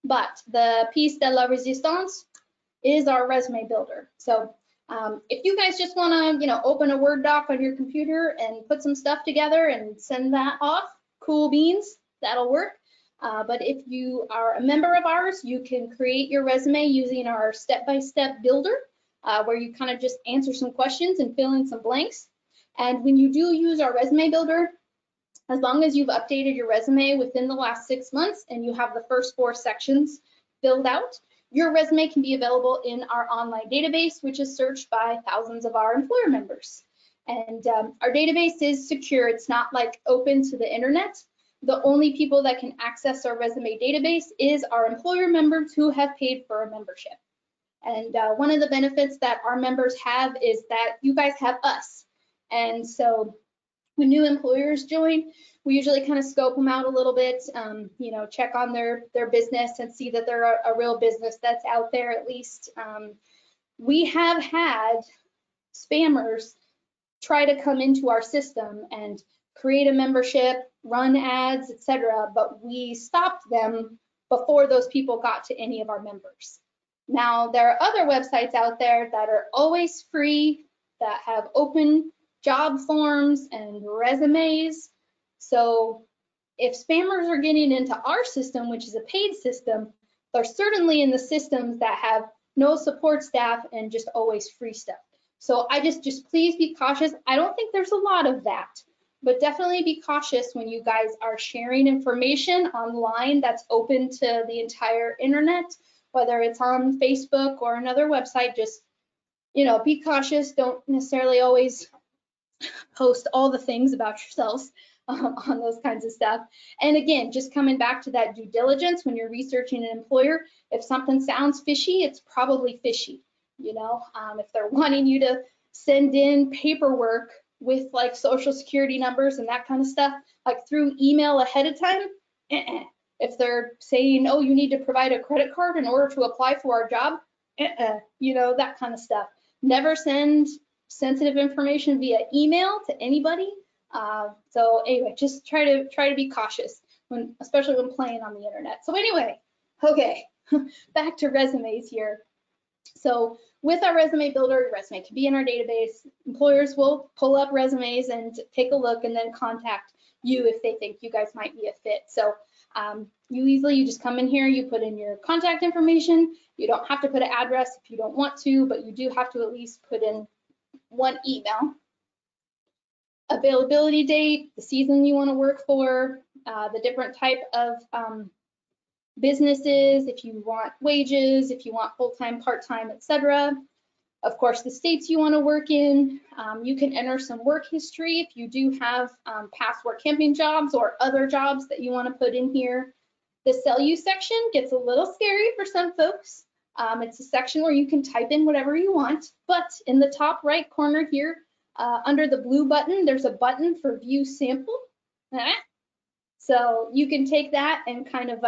But the piece de la resistance is our resume builder. So if you guys just want to, open a Word doc on your computer and put some stuff together and send that off, cool beans, that'll work. But if you are a member of ours, you can create your resume using our step-by-step builder. Where you kind of just answer some questions and fill in some blanks. And when you do use our resume builder, as long as you've updated your resume within the last 6 months and you have the first 4 sections filled out, your resume can be available in our online database, which is searched by thousands of our employer members. And our database is secure. It's not like open to the internet. The only people that can access our resume database is our employer members who have paid for a membership. And one of the benefits that our members have is that you guys have us. And so when new employers join, we usually kind of scope them out a little bit, check on their business and see that they're a real business that's out there at least. we have had spammers try to come into our system and create a membership, run ads, etc., but we stopped them before those people got to any of our members. Now, there are other websites out there that are always free, that have open job forms and resumes. So if spammers are getting into our system, which is a paid system, they're certainly in the systems that have no support staff and just always free stuff. So I just please be cautious. I don't think there's a lot of that, but definitely be cautious when you guys are sharing information online that's open to the entire internet, whether it's on Facebook or another website. Just, be cautious. Don't necessarily always post all the things about yourselves on those kinds of stuff. And again, just coming back to that due diligence when you're researching an employer, if something sounds fishy, it's probably fishy. If they're wanting you to send in paperwork with like social security numbers and that kind of stuff, like through email ahead of time, if they're saying, oh, you need to provide a credit card in order to apply for our job, that kind of stuff. Never send sensitive information via email to anybody. So anyway, just try to be cautious especially when playing on the internet. So anyway, okay, back to resumes here. So with our resume builder, your resume can be in our database. Employers will pull up resumes and take a look and then contact you if they think you guys might be a fit. So you just come in here, you put in your contact information. You don't have to put an address if you don't want to, but you do have to at least put in one email. Availability date, the season you want to work for, the different type of businesses, if you want wages, if you want full-time, part-time, etc. Of course, the states you want to work in. You can enter some work history if you do have past work camping jobs or other jobs that you want to put in here. The sell you section gets a little scary for some folks. It's a section where you can type in whatever you want, but in the top right corner here, under the blue button, there's a button for view sample. So you can take that and kind of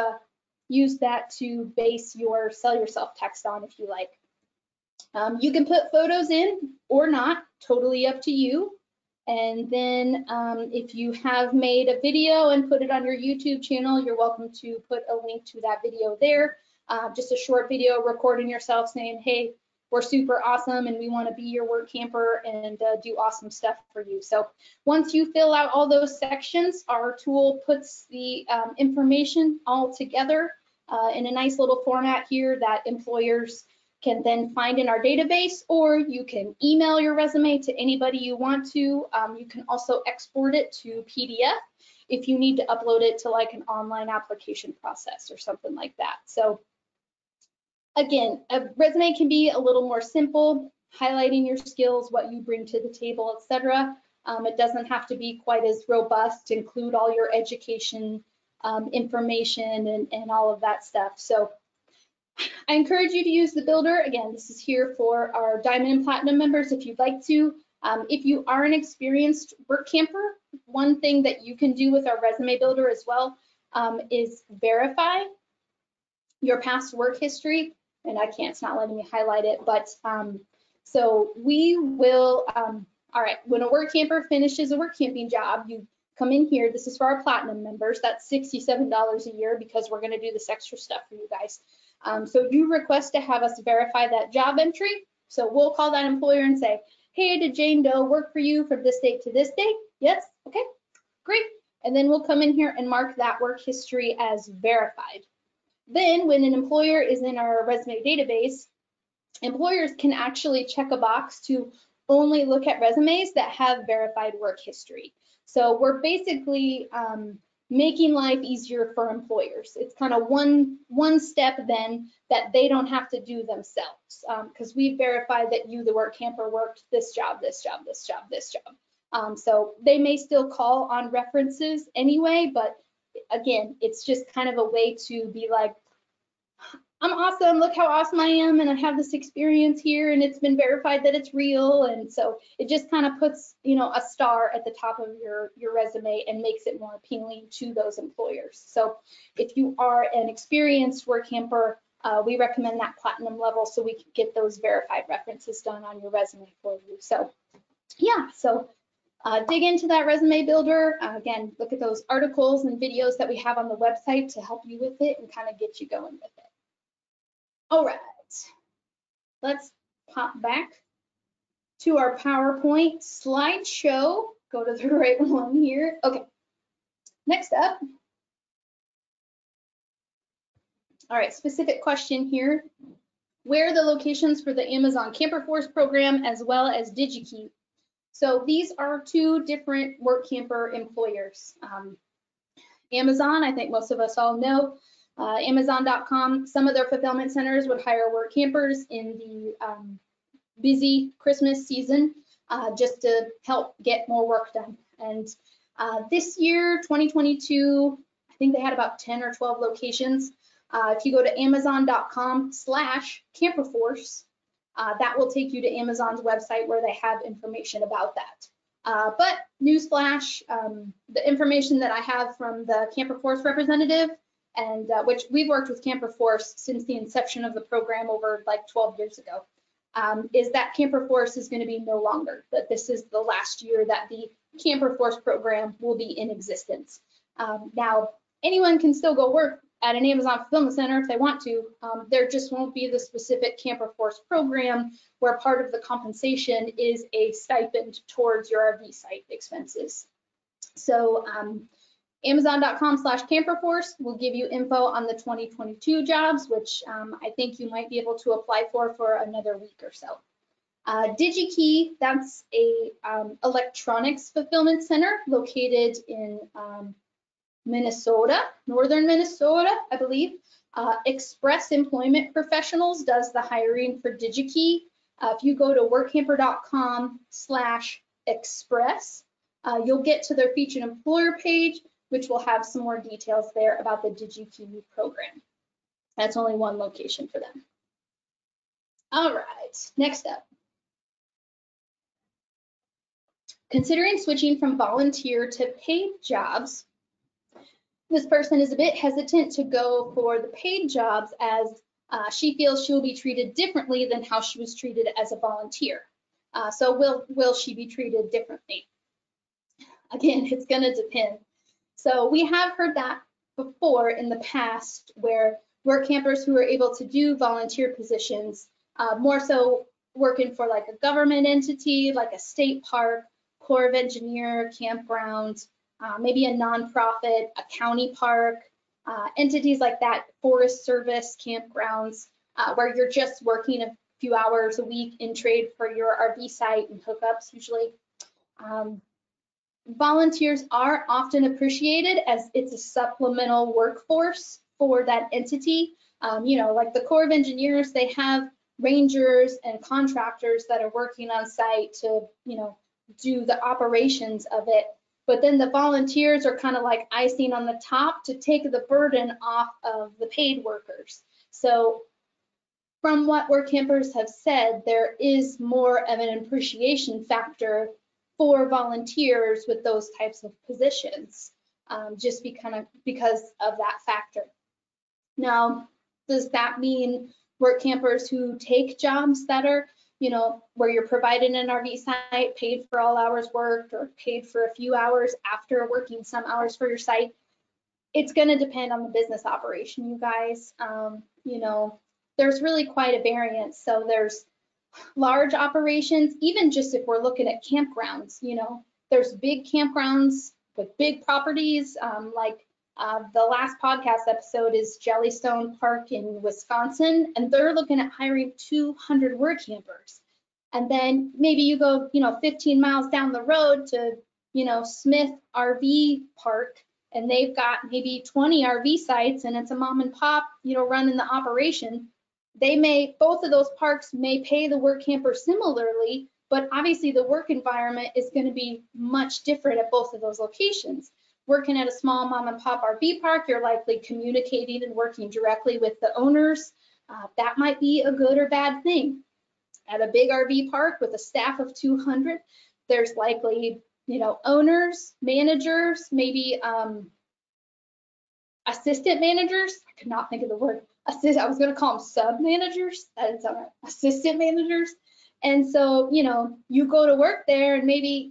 use that to base your sell yourself text on if you like. You can put photos in or not, totally up to you. And then if you have made a video and put it on your YouTube channel, you're welcome to put a link to that video there. Just a short video recording yourself saying, hey, we're super awesome and we want to be your work camper and do awesome stuff for you. So once you fill out all those sections, our tool puts the information all together in a nice little format here that employers can then find in our database, or you can email your resume to anybody you want to. You can also export it to PDF if you need to upload it to like an online application process or something like that. So again, a resume can be a little more simple, highlighting your skills, what you bring to the table, etc. It doesn't have to be quite as robust, include all your education information and all of that stuff. So I encourage you to use the builder. Again, this is here for our Diamond and Platinum members if you'd like to. If you are an experienced work camper, one thing that you can do with our resume builder as well is verify your past work history. And it's not letting me highlight it, but so we will, all right, when a work camper finishes a work camping job, you come in here. This is for our Platinum members. That's $67 a year because we're gonna do this extra stuff for you guys. So you request to have us verify that job entry. So we'll call that employer and say, hey, did Jane Doe work for you from this date to this date? Yes, okay, great. And then we'll come in here and mark that work history as verified. Then when an employer is in our resume database, employers can actually check a box to only look at resumes that have verified work history. So we're basically making life easier for employers. It's kind of one step then that they don't have to do themselves because we verified that you, the work camper, worked this job, this job, this job, this job. So they may still call on references anyway, but again, it's just kind of a way to be like, I'm awesome, look how awesome I am, and I have this experience here, and it's been verified that it's real. And so it just kind of puts, a star at the top of your resume and makes it more appealing to those employers. So if you are an experienced work camper, we recommend that platinum level so we can get those verified references done on your resume for you. So yeah, so dig into that resume builder. Again, look at those articles and videos that we have on the website to help you with it and kind of get you going with it. All right, let's pop back to our PowerPoint slideshow. Go to the right one here. Okay, next up. All right, specific question here. Where are the locations for the Amazon Camperforce program as well as DigiKey? So these are two different Workamper employers. Amazon, I think most of us all know, Amazon.com, some of their fulfillment centers would hire Workampers in the busy Christmas season just to help get more work done. And this year, 2022, I think they had about 10 or 12 locations. If you go to amazon.com/Camperforce, that will take you to Amazon's website where they have information about that. But newsflash, the information that I have from the Camperforce representative, and which we've worked with Camperforce since the inception of the program over like 12 years ago, is that Camperforce is going to be no longer, that this is the last year that the Camperforce program will be in existence. Now, anyone can still go work at an Amazon fulfillment center if they want to. There just won't be the specific Camperforce program where part of the compensation is a stipend towards your RV site expenses. So Amazon.com/Camperforce will give you info on the 2022 jobs, which I think you might be able to apply for another week or so. DigiKey, that's a electronics fulfillment center located in Minnesota, northern Minnesota, I believe. Express Employment Professionals does the hiring for DigiKey. If you go to workamper.com/express, you'll get to their featured employer page, which will have some more details there about the DigiKey program. That's only one location for them. All right, next up. Considering switching from volunteer to paid jobs, this person is a bit hesitant to go for the paid jobs as she feels she will be treated differently than how she was treated as a volunteer. So will she be treated differently? Again, it's going to depend. So we have heard that before in the past where Workampers who are able to do volunteer positions, more so working for like a government entity, like a state park, Corps of Engineer, campground, maybe a nonprofit, a county park, entities like that, Forest Service, campgrounds, where you're just working a few hours a week in trade for your RV site and hookups usually. Volunteers are often appreciated as it's a supplemental workforce for that entity. You know, like the Corps of Engineers, they have rangers and contractors that are working on site to, you know, do the operations of it. But then the volunteers are kind of like icing on the top to take the burden off of the paid workers. So from what Workampers have said, there is more of an appreciation factor for volunteers with those types of positions, just because of that factor. Now, does that mean Workampers who take jobs that are, you know, where you're provided an RV site, paid for all hours worked or paid for a few hours after working some hours for your site? It's going to depend on the business operation, you guys. You know, there's really quite a variance. So there's large operations, even just if we're looking at campgrounds, you know, there's big campgrounds with big properties, like the last podcast episode is Jellystone Park in Wisconsin, and they're looking at hiring 200 Workampers. And then maybe you go, you know, 15 miles down the road to, you know, Smith RV Park, and they've got maybe 20 RV sites, and it's a mom and pop, you know, running the operation. Both of those parks may pay the Workamper similarly, but obviously the work environment is going to be much different at both of those locations. Working at a small mom and pop RV park, you're likely communicating and working directly with the owners. That might be a good or bad thing. At a big RV park with a staff of 200, there's likely, you know, owners, managers, maybe assistant managers, I could not think of the word, I was going to call them sub-managers. That didn't sound right. Assistant managers. And so, you go to work there and maybe,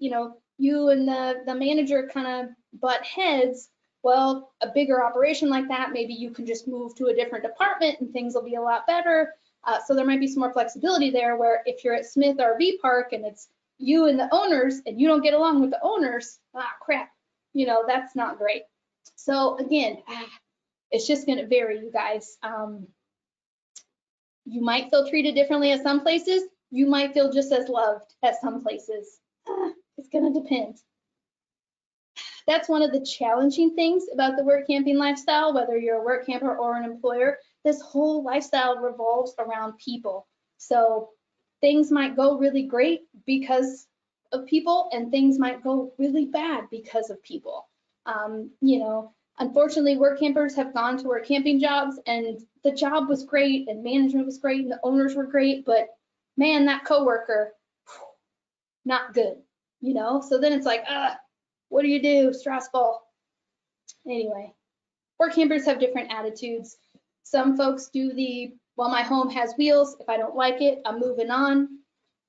you and the manager kind of butt heads. Well, a bigger operation like that, maybe you can just move to a different department and things will be a lot better. So there might be some more flexibility there, where if you're at Smith RV Park and it's you and the owners and you don't get along with the owners, crap, that's not great. So again, it's just going to vary, you guys. You might feel treated differently at some places. You might feel just as loved at some places. It's going to depend. That's one of the challenging things about the work camping lifestyle, whether you're a work camper or an employer. This whole lifestyle revolves around people. So things might go really great because of people, and things might go really bad because of people. Unfortunately, work campers have gone to work camping jobs and the job was great and management was great and the owners were great, but man, that coworker, not good, So then it's like, what do you do? Stressful. Anyway, work campers have different attitudes. Some folks do well, my home has wheels. If I don't like it, I'm moving on.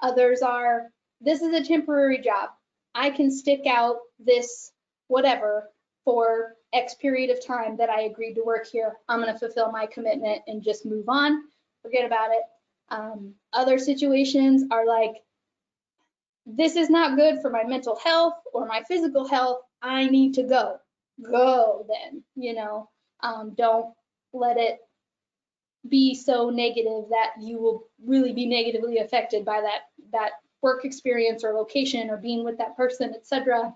Others are, this is a temporary job. I can stick out this whatever for X period of time that I agreed to work here. I'm going to fulfill my commitment and just move on. Forget about it. Other situations are like, this is not good for my mental health or my physical health. I need to go. Go then, don't let it be so negative that you will really be negatively affected by that work experience or location or being with that person, etc.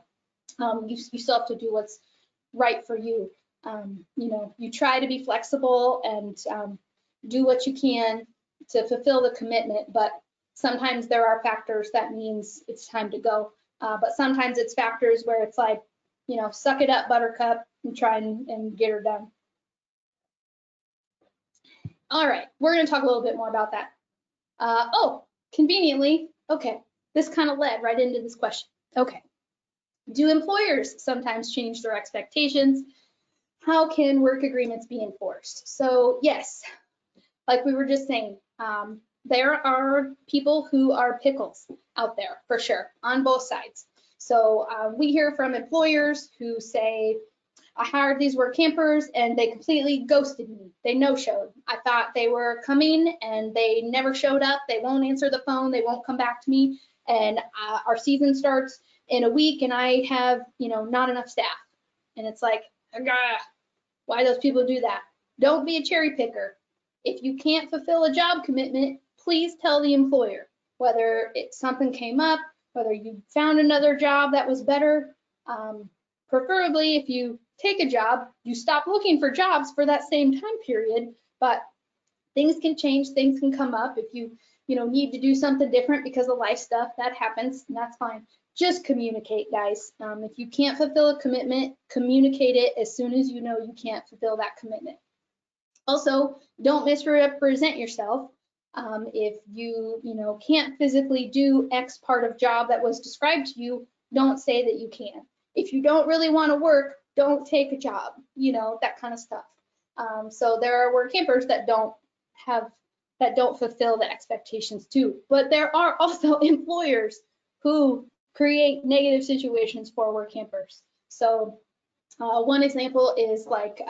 You still have to do what's right for you. You try to be flexible and do what you can to fulfill the commitment, but sometimes there are factors that means it's time to go. But sometimes it's factors where it's like, suck it up, buttercup, and try and get her done. All right, we're going to talk a little bit more about that. Conveniently, okay, this kind of led right into this question. Okay, do employers sometimes change their expectations? How can work agreements be enforced? So yes, like we were just saying, there are people who are pickles out there for sure on both sides. So we hear from employers who say, I hired these work campers and they completely ghosted me. They no-showed. I thought they were coming and they never showed up. They won't answer the phone. They won't come back to me. And our season starts in a week and I have, not enough staff. And it's like, why those people do that? Don't be a cherry picker. If you can't fulfill a job commitment, please tell the employer, whether something came up, whether you found another job that was better. Preferably, if you take a job, you stop looking for jobs for that same time period, but things can change, things can come up. If you need to do something different because of life stuff, that happens, and that's fine. Just communicate, guys. If you can't fulfill a commitment, communicate it as soon as you know you can't fulfill that commitment. Also, don't misrepresent yourself. If you can't physically do X part of job that was described to you, don't say that you can. If you don't really want to work, don't take a job, that kind of stuff. So there are work campers that don't fulfill the expectations too. But there are also employers who create negative situations for work campers. So one example is like,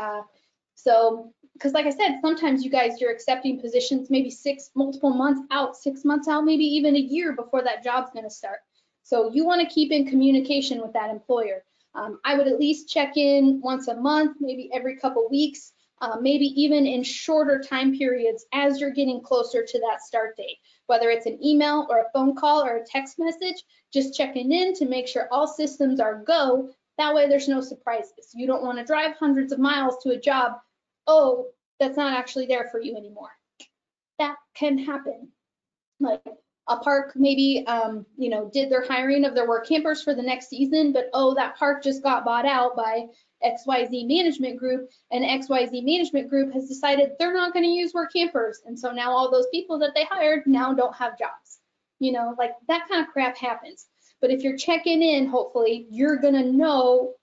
because like I said, sometimes you guys, you're accepting positions maybe multiple months out, 6 months out, maybe even a year before that job's going to start. So you want to keep in communication with that employer. I would at least check in once a month, maybe every couple weeks, maybe even in shorter time periods as you're getting closer to that start date. Whether it's an email or a phone call or a text message, just checking in to make sure all systems are go. That way there's no surprises. You don't want to drive hundreds of miles to a job, oh, that's not actually there for you anymore. That can happen. Like a park maybe, did their hiring of their work campers for the next season, but oh, that park just got bought out by XYZ management group, and XYZ management group has decided they're not going to use work campers. And so now all those people that they hired now don't have jobs. Like that kind of crap happens. But if you're checking in, hopefully you're going to know,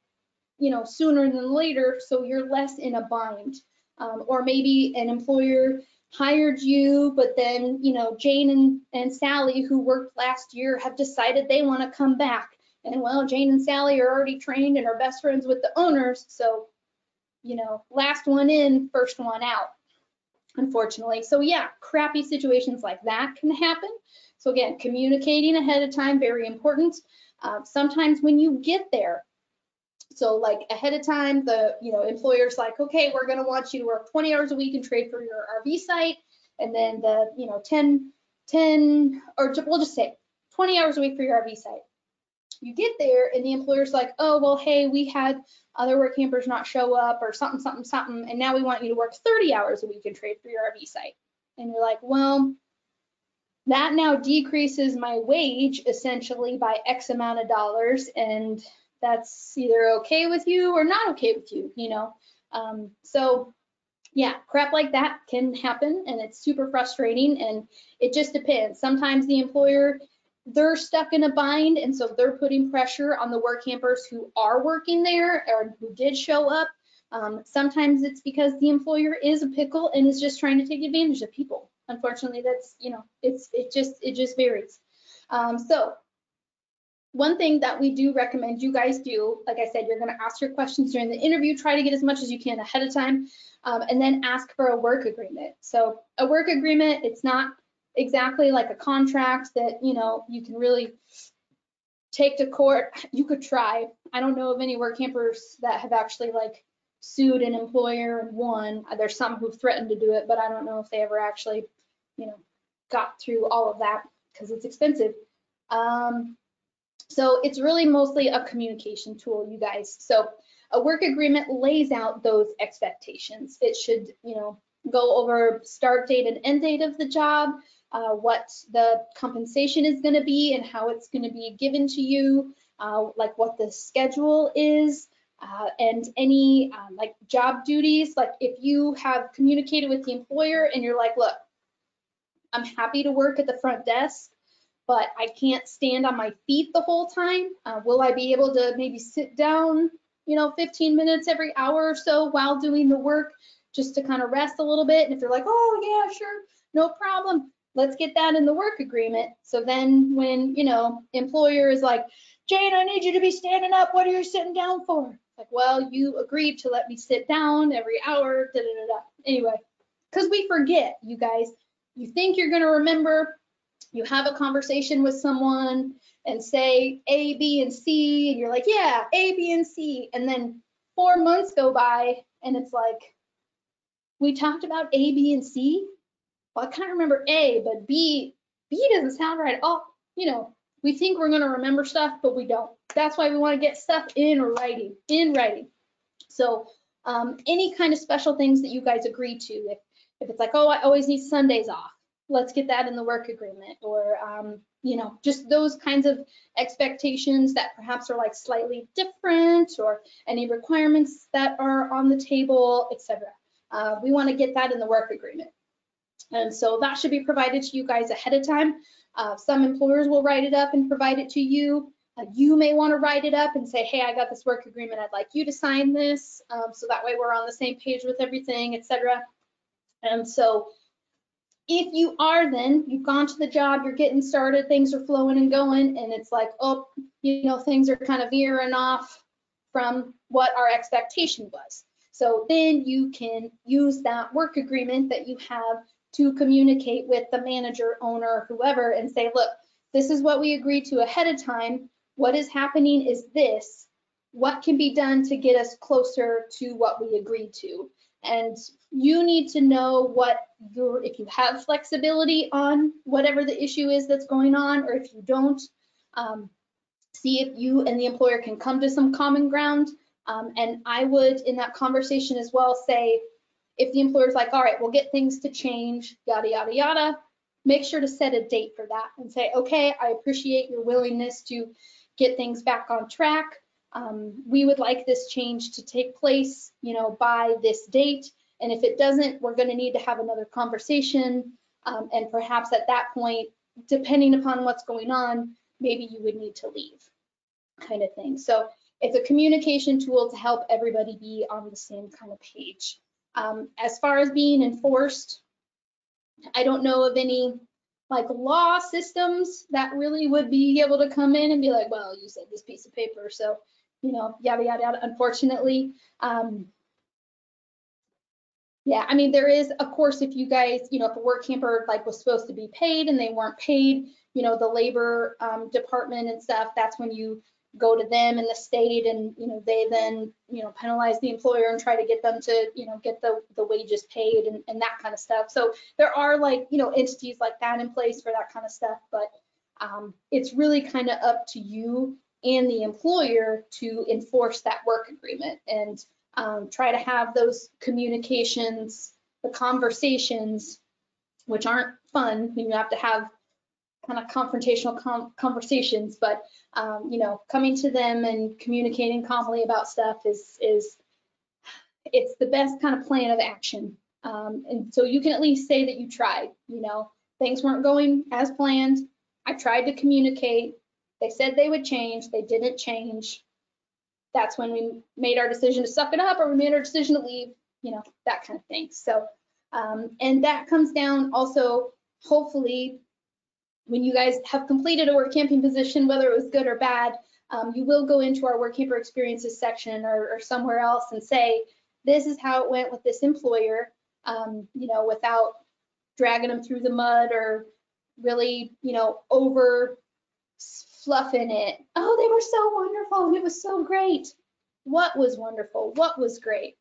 sooner than later, so you're less in a bind. or maybe an employer hired you, but then, you know, Jane and Sally, who worked last year, have decided they want to come back. And well, Jane and Sally are already trained and are best friends with the owners. So, you know, last one in, first one out, unfortunately. So yeah, crappy situations like that can happen. So again, communicating ahead of time, very important. Sometimes when you get there, so like ahead of time, the employer's like, okay, we're going to want you to work 20 hours a week and trade for your RV site. And then the, 10, or we'll just say 20 hours a week for your RV site. You get there and the employer's like, oh, well, hey, we had other work campers not show up or something, something, something. And now we want you to work 30 hours a week and trade for your RV site. And you're like, well, that now decreases my wage essentially by X amount of dollars. And that's either okay with you or not okay with you, So yeah, crap like that can happen and it's super frustrating and it just depends. Sometimes the employer, they're stuck in a bind and so they're putting pressure on the work campers who are working there or who did show up. Sometimes it's because the employer is a pickle and is just trying to take advantage of people. Unfortunately, that's, it just varies. So one thing that we do recommend you guys do, like I said, you're going to ask your questions during the interview, try to get as much as you can ahead of time, and then ask for a work agreement. So a work agreement, it's not exactly like a contract that, you can really take to court. You could try. I don't know of any work campers that have actually like sued an employer and won. There's some who've threatened to do it, but I don't know if they ever actually, got through all of that because it's expensive. So it's really mostly a communication tool, you guys. So a work agreement lays out those expectations. It should, go over start date and end date of the job, what the compensation is going to be and how it's going to be given to you, like what the schedule is, and any like job duties. Like if you have communicated with the employer and you're like, look, I'm happy to work at the front desk, but I can't stand on my feet the whole time. Will I be able to maybe sit down, 15 minutes every hour or so while doing the work just to kind of rest a little bit? And if you're like, oh yeah, sure, no problem, let's get that in the work agreement. So then when, employer is like, Jane, I need you to be standing up. What are you sitting down for? Like, well, you agreed to let me sit down every hour, da da da da. Anyway, because we forget, you guys. You think you're going to remember. You have a conversation with someone and say A, B, and C, and you're like, yeah, A, B, and C. And then 4 months go by and it's like, we talked about A, B, and C. Well, I kind of remember A, but B doesn't sound right at all. We think we're going to remember stuff, but we don't. That's why we want to get stuff in writing. So any kind of special things that you guys agree to, if it's like, oh, I always need Sundays off, let's get that in the work agreement, or just those kinds of expectations that perhaps are like slightly different, or any requirements that are on the table, etc. We want to get that in the work agreement, and so that should be provided to you guys ahead of time. Some employers will write it up and provide it to you. You may want to write it up and say, hey, I got this work agreement, I'd like you to sign this, so that way we're on the same page with everything, etc. And so if you are, then you've gone to the job, you're getting started, things are flowing and going, and it's like, oh, things are kind of veering off from what our expectation was. So then you can use that work agreement that you have to communicate with the manager, owner, whoever, and say, look, this is what we agreed to ahead of time. What is happening is this. What can be done to get us closer to what we agreed to? And you need to know if you have flexibility on whatever the issue is that's going on, or if you don't, see if you and the employer can come to some common ground. And I would, in that conversation as well, say, if the employer's like, all right, we'll get things to change, yada, yada, yada, make sure to set a date for that and say, okay, I appreciate your willingness to get things back on track. We would like this change to take place, by this date. And if it doesn't, we're going to need to have another conversation. And perhaps at that point, depending upon what's going on, maybe you would need to leave, kind of thing. So it's a communication tool to help everybody be on the same kind of page. As far as being enforced, I don't know of any like law systems that really would be able to come in and be like, well, you said this piece of paper, so, you know, yada, yada, yada. Unfortunately, yeah, I mean, there is, of course, if you guys, you know, if a work camper like was supposed to be paid and they weren't paid, you know, the labor department and stuff, that's when you go to them in the state and, you know, they then, you know, penalize the employer and try to get them to, you know, get the wages paid and that kind of stuff. So there are like, you know, entities like that in place for that kind of stuff, but it's really kind of up to you and the employer to enforce that work agreement and try to have those communications, the conversations, which aren't fun. You have to have kind of confrontational conversations, but you know, coming to them and communicating calmly about stuff is it's the best kind of plan of action. And so you can at least say that you tried. You know, things weren't going as planned. I tried to communicate. They said they would change. They didn't change. That's when we made our decision to suck it up, or we made our decision to leave, you know, that kind of thing. So, and that comes down also, hopefully, when you guys have completed a work camping position, whether it was good or bad, you will go into our work camper experiences section or somewhere else and say, this is how it went with this employer, you know, without dragging them through the mud or really, you know, over fluffing it. Oh, they were so wonderful and it was so great. What was wonderful? What was great?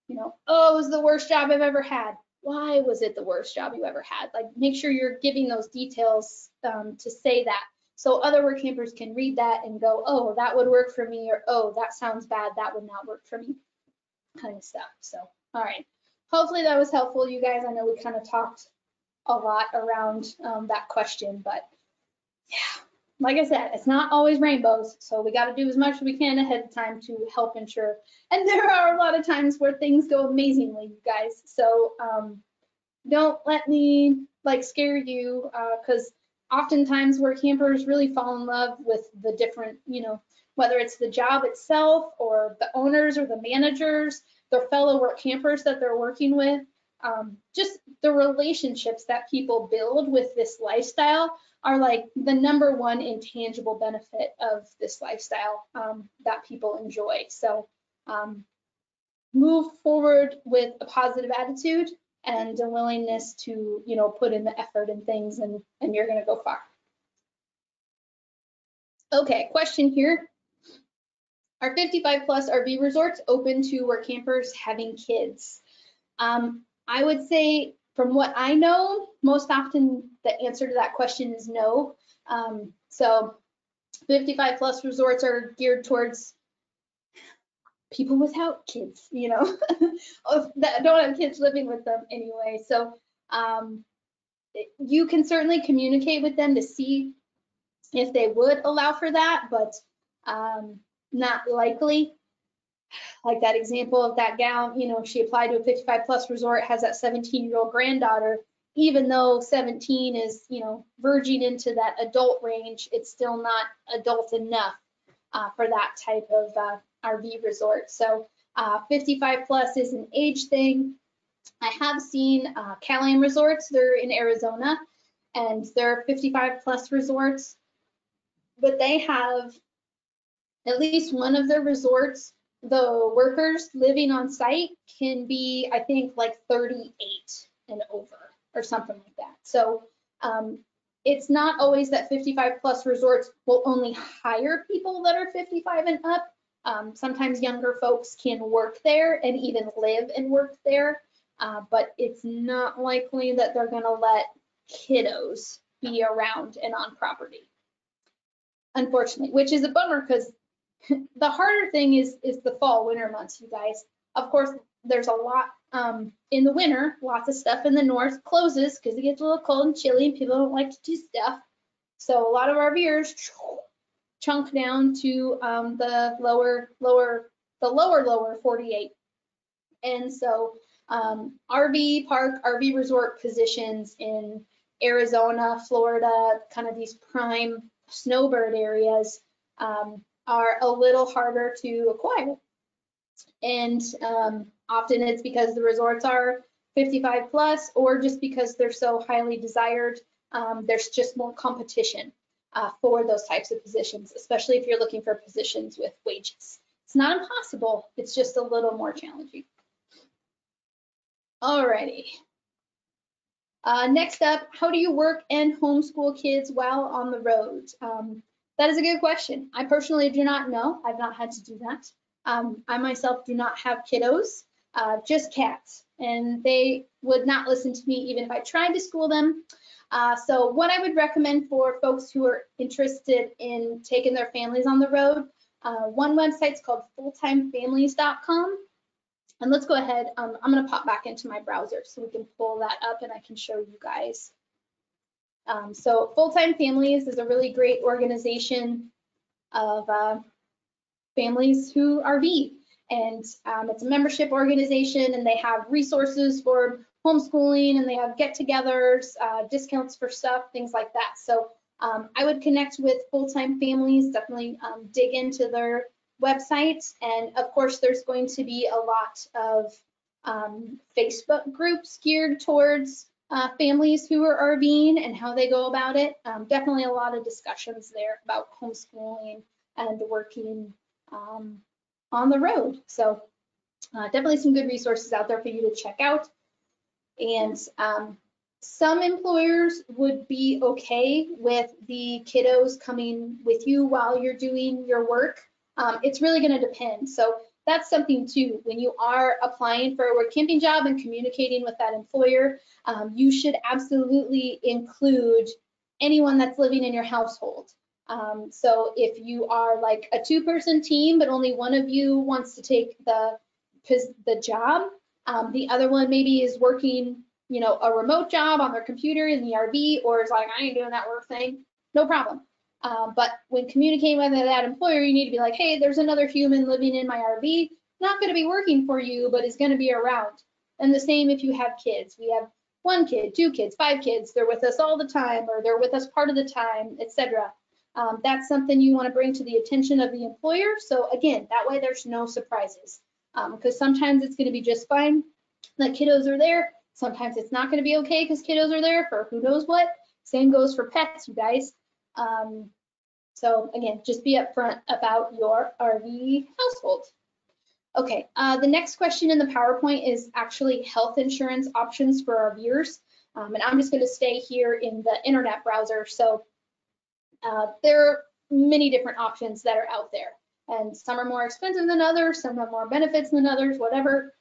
You know, oh, it was the worst job I've ever had. Why was it the worst job you ever had? Like, make sure you're giving those details to say that, so other work campers can read that and go, oh, that would work for me, or oh, that sounds bad, that would not work for me, kind of stuff. So, all right. Hopefully that was helpful, you guys. I know we kind of talked a lot around that question, but yeah, like I said, it's not always rainbows, so we got to do as much as we can ahead of time to help ensure. And there are a lot of times where things go amazingly, you guys. So don't let me like scare you, because oftentimes work campers really fall in love with the different, you know, whether it's the job itself or the owners or the managers, their fellow work campers that they're working with. Just the relationships that people build with this lifestyle are like the #1 intangible benefit of this lifestyle that people enjoy. So move forward with a positive attitude and a willingness to, you know, put in the effort and things, and you're gonna go far. Okay, question here. Are 55+ RV resorts open to work campers having kids? I would say, from what I know, most often the answer to that question is no. So 55+ resorts are geared towards people without kids, you know, that don't have kids living with them anyway. So you can certainly communicate with them to see if they would allow for that, but not likely. Like that example of that gal, you know, she applied to a 55+ resort, has that 17-year-old granddaughter. Even though 17 is, you know, verging into that adult range, it's still not adult enough for that type of RV resort. So 55+ is an age thing. I have seen Calian resorts, they're in Arizona, and they're 55+ resorts, but they have at least one of their resorts, the workers living on site can be, I think, like 38 and over or something like that. So it's not always that 55+ resorts will only hire people that are 55 and up. Sometimes younger folks can work there and even live and work there, but it's not likely that they're going to let kiddos be around and on property, unfortunately, which is a bummer, because the harder thing is the fall, winter months, you guys. Of course, there's a lot in the winter, lots of stuff in the north closes because it gets a little cold and chilly and people don't like to do stuff. So a lot of RVers chunk down to the lower 48. And so RV park, RV resort positions in Arizona, Florida, kind of these prime snowbird areas are a little harder to acquire. And Often it's because the resorts are 55 plus, or just because they're so highly desired. There's just more competition for those types of positions, especially if you're looking for positions with wages. It's not impossible, it's just a little more challenging. Alrighty. Next up, how do you work and homeschool kids while on the road? That is a good question. I personally do not know. I've not had to do that. I myself do not have kiddos, just cats, and they would not listen to me even if I tried to school them. So what I would recommend for folks who are interested in taking their families on the road, one website's called fulltimefamilies.com. And let's go ahead, I'm gonna pop back into my browser so we can pull that up and I can show you guys. So Full Time Families is a really great organization of families who RV. And it's a membership organization, and they have resources for homeschooling, and they have get-togethers, discounts for stuff, things like that. So I would connect with Full Time Families, definitely dig into their website. And of course, there's going to be a lot of Facebook groups geared towards families who are RVing and how they go about it. Definitely a lot of discussions there about homeschooling and working on the road. So definitely some good resources out there for you to check out. And some employers would be okay with the kiddos coming with you while you're doing your work. It's really going to depend. So that's something too. When you are applying for a work camping job and communicating with that employer, you should absolutely include anyone that's living in your household. So if you are like a 2-person team, but only one of you wants to take the job, the other one maybe is working, you know, a remote job on their computer in the RV, or is like, I ain't doing that work thing, no problem. But when communicating with that employer, you need to be like, hey, there's another human living in my RV, not going to be working for you, but is going to be around. And the same if you have kids. We have 1 kid, 2 kids, 5 kids. They're with us all the time, or they're with us part of the time, etc. That's something you want to bring to the attention of the employer. So again, that way there's no surprises, because sometimes it's going to be just fine that kiddos are there. Sometimes it's not going to be okay because kiddos are there for who knows what. Same goes for pets, you guys. So again, just be upfront about your RV household. Okay, the next question in the PowerPoint is actually health insurance options for RVers. And I'm just going to stay here in the internet browser. So there are many different options that are out there, and some are more expensive than others, some have more benefits than others, whatever.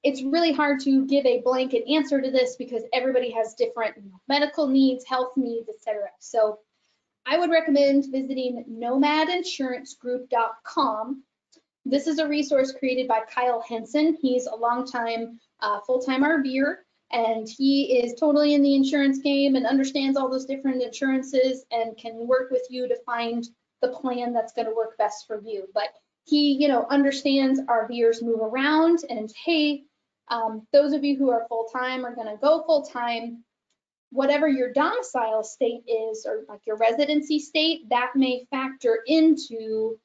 It's really hard to give a blanket answer to this because everybody has different medical needs, health needs, etc. So I would recommend visiting nomadinsuranceGroup.com. This is a resource created by Kyle Henson. He's a longtime full-time RVer, and he is totally in the insurance game and understands all those different insurances and can work with you to find the plan that's going to work best for you. But he, you know, understands RVers move around, and hey, those of you who are full-time are going to go full-time. Whatever your domicile state is, or like your residency state, that may factor into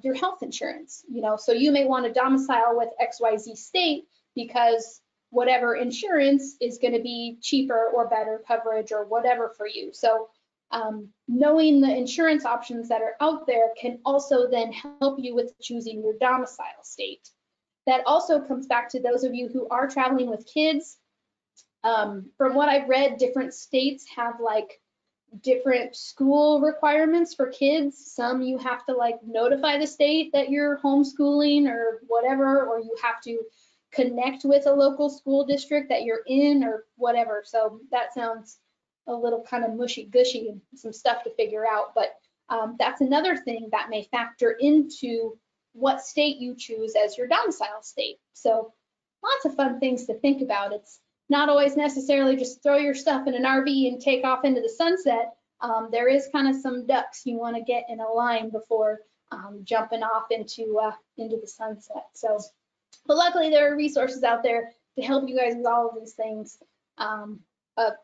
your health insurance. You know, so you may want to domicile with XYZ state because whatever insurance is going to be cheaper or better coverage or whatever for you. So knowing the insurance options that are out there can also then help you with choosing your domicile state. That also comes back to those of you who are traveling with kids. From what I've read, different states have like different school requirements for kids. Some you have to like notify the state that you're homeschooling or whatever, or you have to connect with a local school district that you're in or whatever. So that sounds a little kind of mushy-gushy and some stuff to figure out. But that's another thing that may factor into what state you choose as your domicile state. So lots of fun things to think about. It's not always necessarily just throw your stuff in an RV and take off into the sunset. There is kind of some ducks you want to get in a line before jumping off into the sunset. So, but luckily there are resources out there to help you guys with all of these things.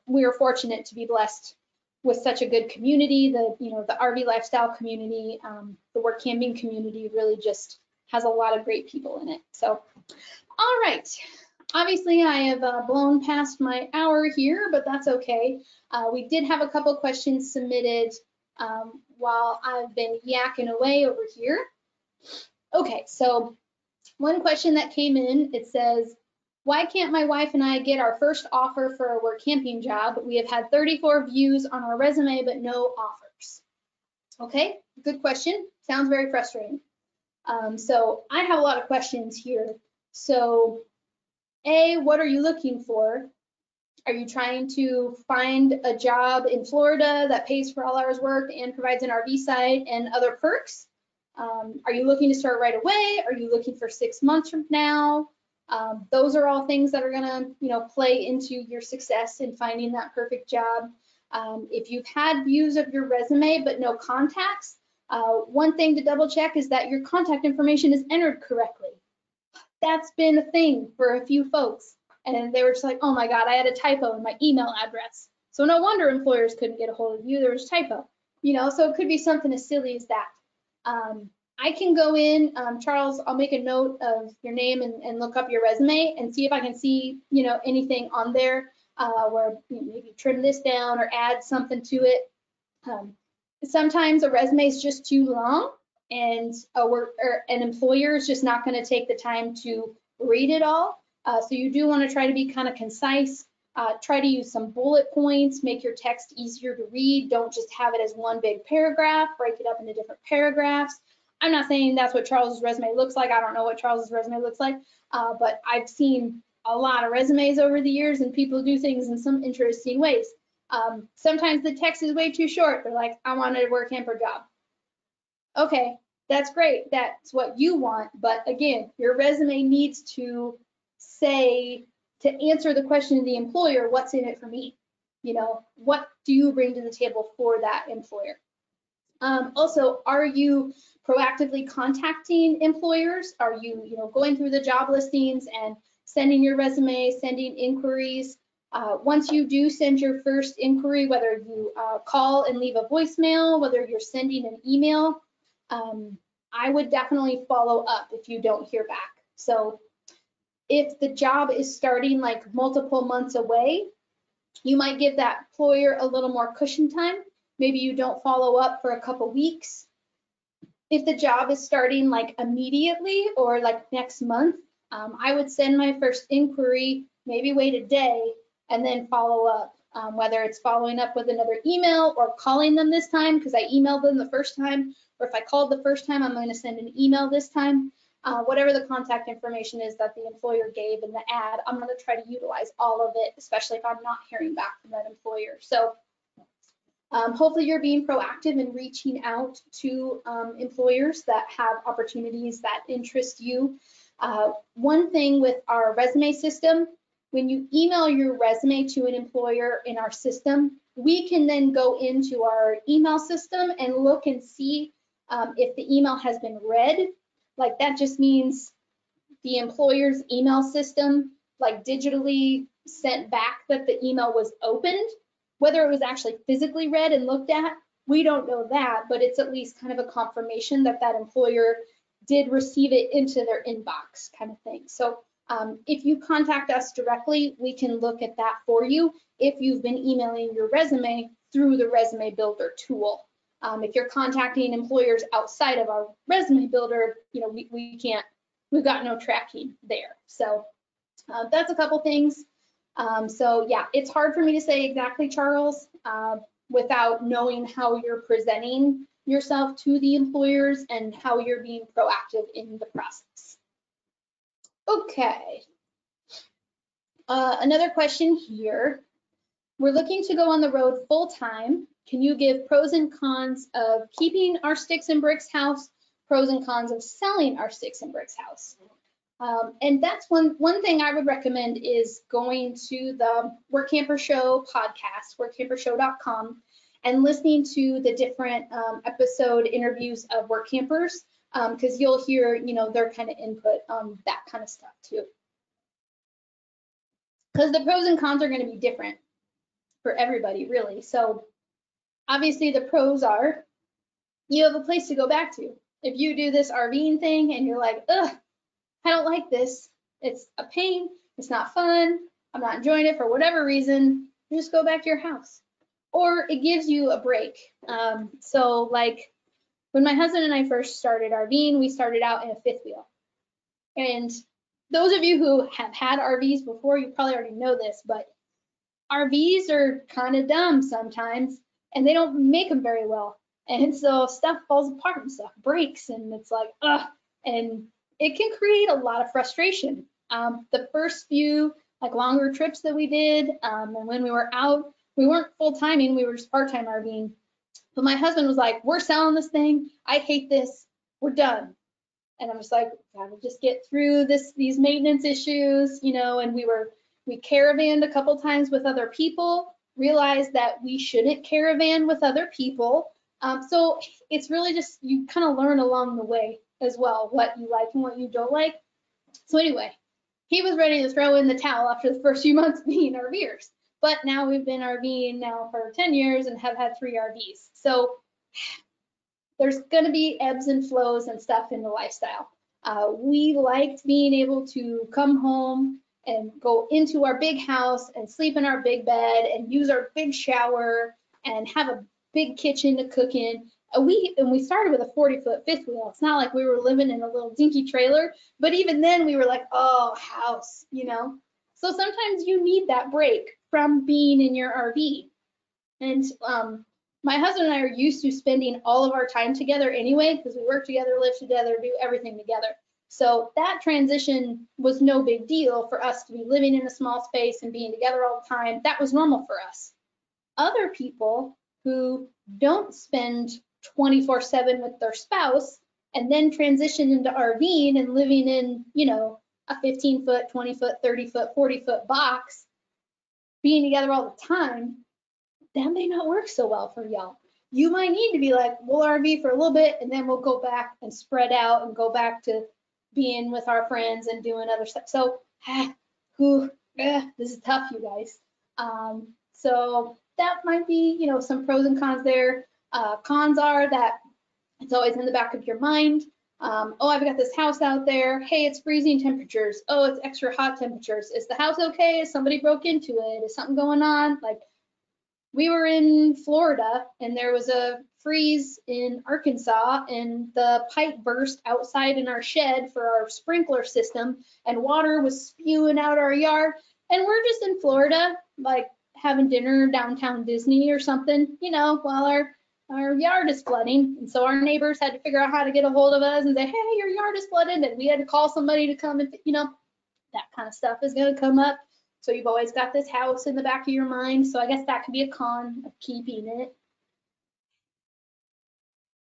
We are fortunate to be blessed with such a good community. The RV lifestyle community, the work camping community really just has a lot of great people in it. So, all right. Obviously, I have blown past my hour here, but that's okay. We did have a couple questions submitted while I've been yakking away over here. Okay, so one question that came in, it says, why can't my wife and I get our first offer for a work camping job? We have had 34 views on our resume, but no offers. Okay, good question. Sounds very frustrating. So I have a lot of questions here. So A, what are you looking for? Are you trying to find a job in Florida that pays for all hours worked and provides an RV site and other perks? Are you looking to start right away? Are you looking for 6 months from now? Those are all things that are gonna, play into your success in finding that perfect job. If you've had views of your resume but no contacts, one thing to double check is that your contact information is entered correctly. That's been a thing for a few folks. And they were just like, oh my God, I had a typo in my email address. So no wonder employers couldn't get a hold of you, there was a typo. So it could be something as silly as that. I can go in, Charles, I'll make a note of your name and look up your resume and see if I can see, anything on there where maybe trim this down or add something to it. Sometimes a resume is just too long and an employer is just not going to take the time to read it all. So you do want to try to be kind of concise. Try to use some bullet points, make your text easier to read. Don't just have it as one big paragraph, break it up into different paragraphs. I'm not saying that's what Charles's resume looks like. I don't know what Charles's resume looks like, but I've seen a lot of resumes over the years and people do things in some interesting ways. Sometimes the text is way too short. They're like, I want a Workamper job. Okay, that's great. That's what you want. But again, your resume needs to say, to answer the question of the employer, what's in it for me? What do you bring to the table for that employer? Also, are you proactively contacting employers? Are you, going through the job listings and sending your resume, sending inquiries? Once you do send your first inquiry, whether you call and leave a voicemail, whether you're sending an email, I would definitely follow up if you don't hear back. So if the job is starting like multiple months away, you might give that employer a little more cushion time. Maybe you don't follow up for a couple weeks. If the job is starting like immediately or like next month, I would send my first inquiry, maybe wait a day and then follow up, whether it's following up with another email or calling them this time because I emailed them the first time, or if I called the first time, I'm going to send an email this time. Whatever the contact information is that the employer gave in the ad, I'm going to try to utilize all of it, especially if I'm not hearing back from that employer. So hopefully you're being proactive and reaching out to employers that have opportunities that interest you. One thing with our resume system, when you email your resume to an employer in our system, we can then go into our email system and look and see if the email has been read. Like that just means the employer's email system like digitally sent back that the email was opened. Whether it was actually physically read and looked at, we don't know that, but it's at least kind of a confirmation that that employer did receive it into their inbox kind of thing. So if you contact us directly, we can look at that for you if you've been emailing your resume through the resume builder tool. If you're contacting employers outside of our resume builder, we can't, we've got no tracking there. So that's a couple things. So yeah, it's hard for me to say exactly, Charles, without knowing how you're presenting yourself to the employers and how you're being proactive in the process. Okay. Another question here. We're looking to go on the road full time. Can you give pros and cons of keeping our sticks and bricks house, pros and cons of selling our sticks and bricks house? And that's one thing I would recommend is going to the Workamper Show podcast, workampershow.com, and listening to the different episode interviews of Workampers, because you'll hear, their kind of input on that kind of stuff too. Because the pros and cons are going to be different for everybody, really. So obviously the pros are you have a place to go back to. if you do this RVing thing and you're like, ugh, I don't like this, it's a pain, it's not fun, I'm not enjoying it for whatever reason, you just go back to your house. Or it gives you a break. So like when my husband and I first started RVing, we started out in a fifth wheel. And those of you who have had RVs before, you probably already know this, but RVs are kind of dumb sometimes and they don't make them very well. And so stuff falls apart and stuff breaks and it's like, ugh, and it can create a lot of frustration. The first few like longer trips that we did, and when we were out, we weren't full timing, we were just part-time RVing. But my husband was like, we're selling this thing. I hate this. We're done. And I'm just like, gotta just get through these maintenance issues, you know, and we caravanned a couple times with other people, realized that we shouldn't caravan with other people. So it's really just, you kind of learn along the way as well, what you like and what you don't like. So anyway, he was ready to throw in the towel after the first few months being RVers. But now we've been RVing now for 10 years and have had 3 RVs. So there's going to be ebbs and flows and stuff in the lifestyle. We liked being able to come home and go into our big house and sleep in our big bed and use our big shower and have a big kitchen to cook in. We started with a 40-foot fifth wheel. It's not like we were living in a little dinky trailer, but even then we were like, oh, house, you know? So sometimes you need that break from being in your RV. And my husband and I are used to spending all of our time together anyway, because we work together, live together, do everything together. So that transition was no big deal for us to be living in a small space and being together all the time. That was normal for us. Other people who don't spend 24/7 with their spouse and then transition into RVing and living in, you know, a 15-foot, 20-foot, 30-foot, 40-foot box, being together all the time, that may not work so well for y'all. You might need to be like, we'll RV for a little bit and then we'll go back and spread out and go back to being with our friends and doing other stuff. So, this is tough, you guys. So that might be, you know, some pros and cons there. Cons are that it's always in the back of your mind. Oh, I've got this house out there. Hey, it's freezing temperatures. Oh, it's extra hot temperatures. Is the house okay? Is somebody broke into it? Is something going on? Like, we were in Florida and there was a freeze in Arkansas and the pipe burst outside in our shed for our sprinkler system and water was spewing out our yard. And we're just in Florida, like having dinner downtown Disney or something, you know, while our yard is flooding. And so our neighbors had to figure out how to get a hold of us and say, hey, your yard is flooded. And we had to call somebody to come and, you know, that kind of stuff is going to come up. So you've always got this house in the back of your mind. So I guess that could be a con of keeping it.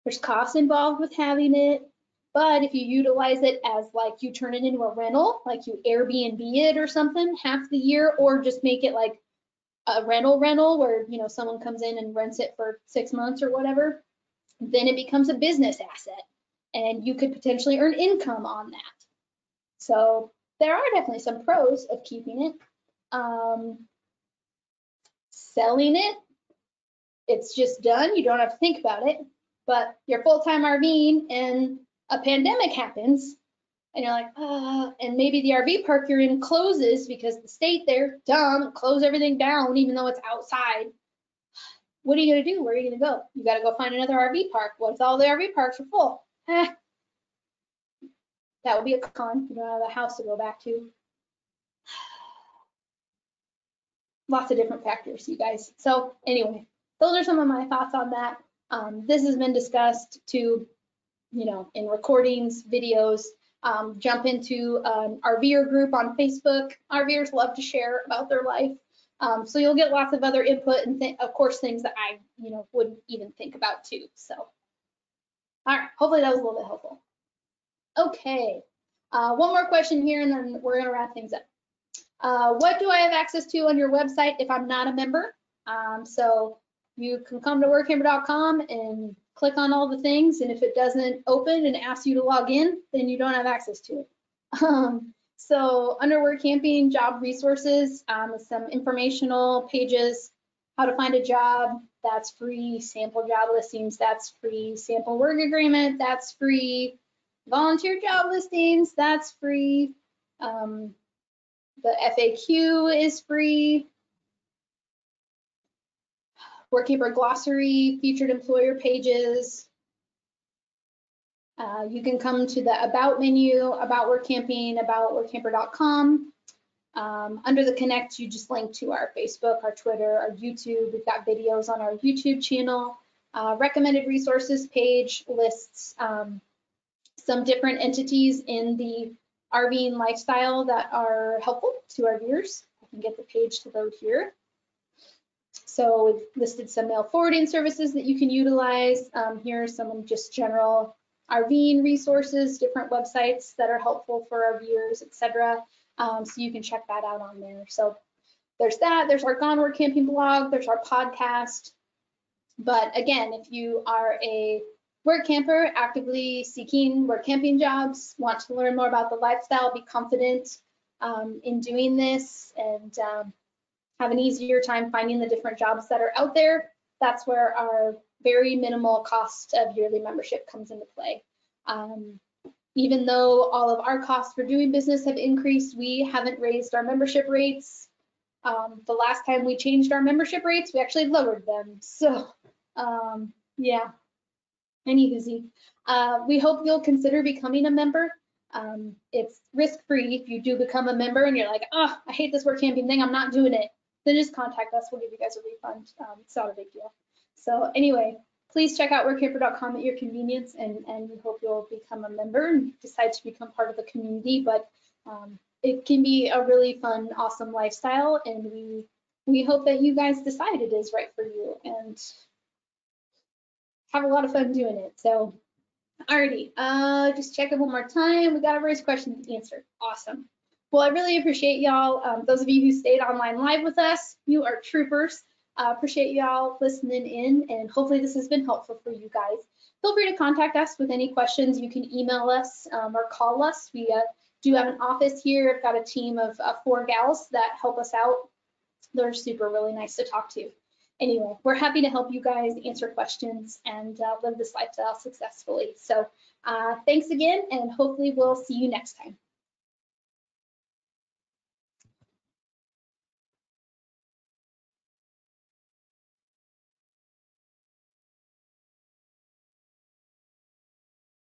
There's costs involved with having it. But if you utilize it as like you turn it into a rental, like you Airbnb it or something half the year, or just make it like a rental where, you know, someone comes in and rents it for 6 months or whatever, then it becomes a business asset and you could potentially earn income on that. So there are definitely some pros of keeping it. Selling it, it's just done. You don't have to think about it. But you're full-time RVing and a pandemic happens and you're like, and maybe the RV park you're in closes because the state there, dumb, close everything down even though it's outside. What are you gonna do? Where are you gonna go? You gotta go find another RV park. What if all the RV parks are full? That would be a con. You don't have a house to go back to. Lots of different factors, you guys. So anyway, those are some of my thoughts on that. This has been discussed to, you know, in recordings, videos, jump into an RVer group on Facebook. RVers love to share about their life. So you'll get lots of other input and of course things that I, you know, wouldn't even think about too. So, all right, hopefully that was a little bit helpful. Okay, one more question here and then we're gonna wrap things up. What do I have access to on your website if I'm not a member? So you can come to workamper.com and click on all the things, and if it doesn't open and asks you to log in, then you don't have access to it. So under Workamping job resources, some informational pages, how to find a job, that's free. Sample job listings, that's free. Sample work agreement, that's free. Volunteer job listings, that's free. The FAQ is free. Workamper glossary, featured employer pages. You can come to the About menu, About Workamping, about workamper.com. Under the Connect, you just link to our Facebook, our Twitter, our YouTube. We've got videos on our YouTube channel. Recommended resources page lists some different entities in the RVing lifestyle that are helpful to our viewers. I can get the page to load here. So we've listed some mail forwarding services that you can utilize. Here are some just general RVing resources, different websites that are helpful for our viewers, etc. So you can check that out on there. So there's that. There's our Gone Work Camping blog. There's our podcast. But again, if you are a work camper actively seeking work camping jobs, want to learn more about the lifestyle, be confident in doing this, and have an easier time finding the different jobs that are out there, that's where our very minimal cost of yearly membership comes into play. Even though all of our costs for doing business have increased, we haven't raised our membership rates. The last time we changed our membership rates, we actually lowered them. So yeah, anywhoosie. We hope you'll consider becoming a member. It's risk-free if you do become a member and you're like, oh, I hate this work camping thing, I'm not doing it. Then just contact us, we'll give you guys a refund. It's not a big deal. So anyway, please check out workamper.com at your convenience, and we hope you'll become a member and decide to become part of the community. But it can be a really fun, awesome lifestyle, and we hope that you guys decide it is right for you and have a lot of fun doing it. So alrighty, just check it one more time. We got everybody's questions answered. Awesome. Well, I really appreciate y'all. Those of you who stayed online live with us, you are troopers. Appreciate y'all listening in, and hopefully this has been helpful for you guys. Feel free to contact us with any questions. You can email us or call us. We do have an office here. I've got a team of 4 gals that help us out. They're super, really nice to talk to. Anyway, we're happy to help you guys answer questions and live this lifestyle successfully. So thanks again, and hopefully we'll see you next time.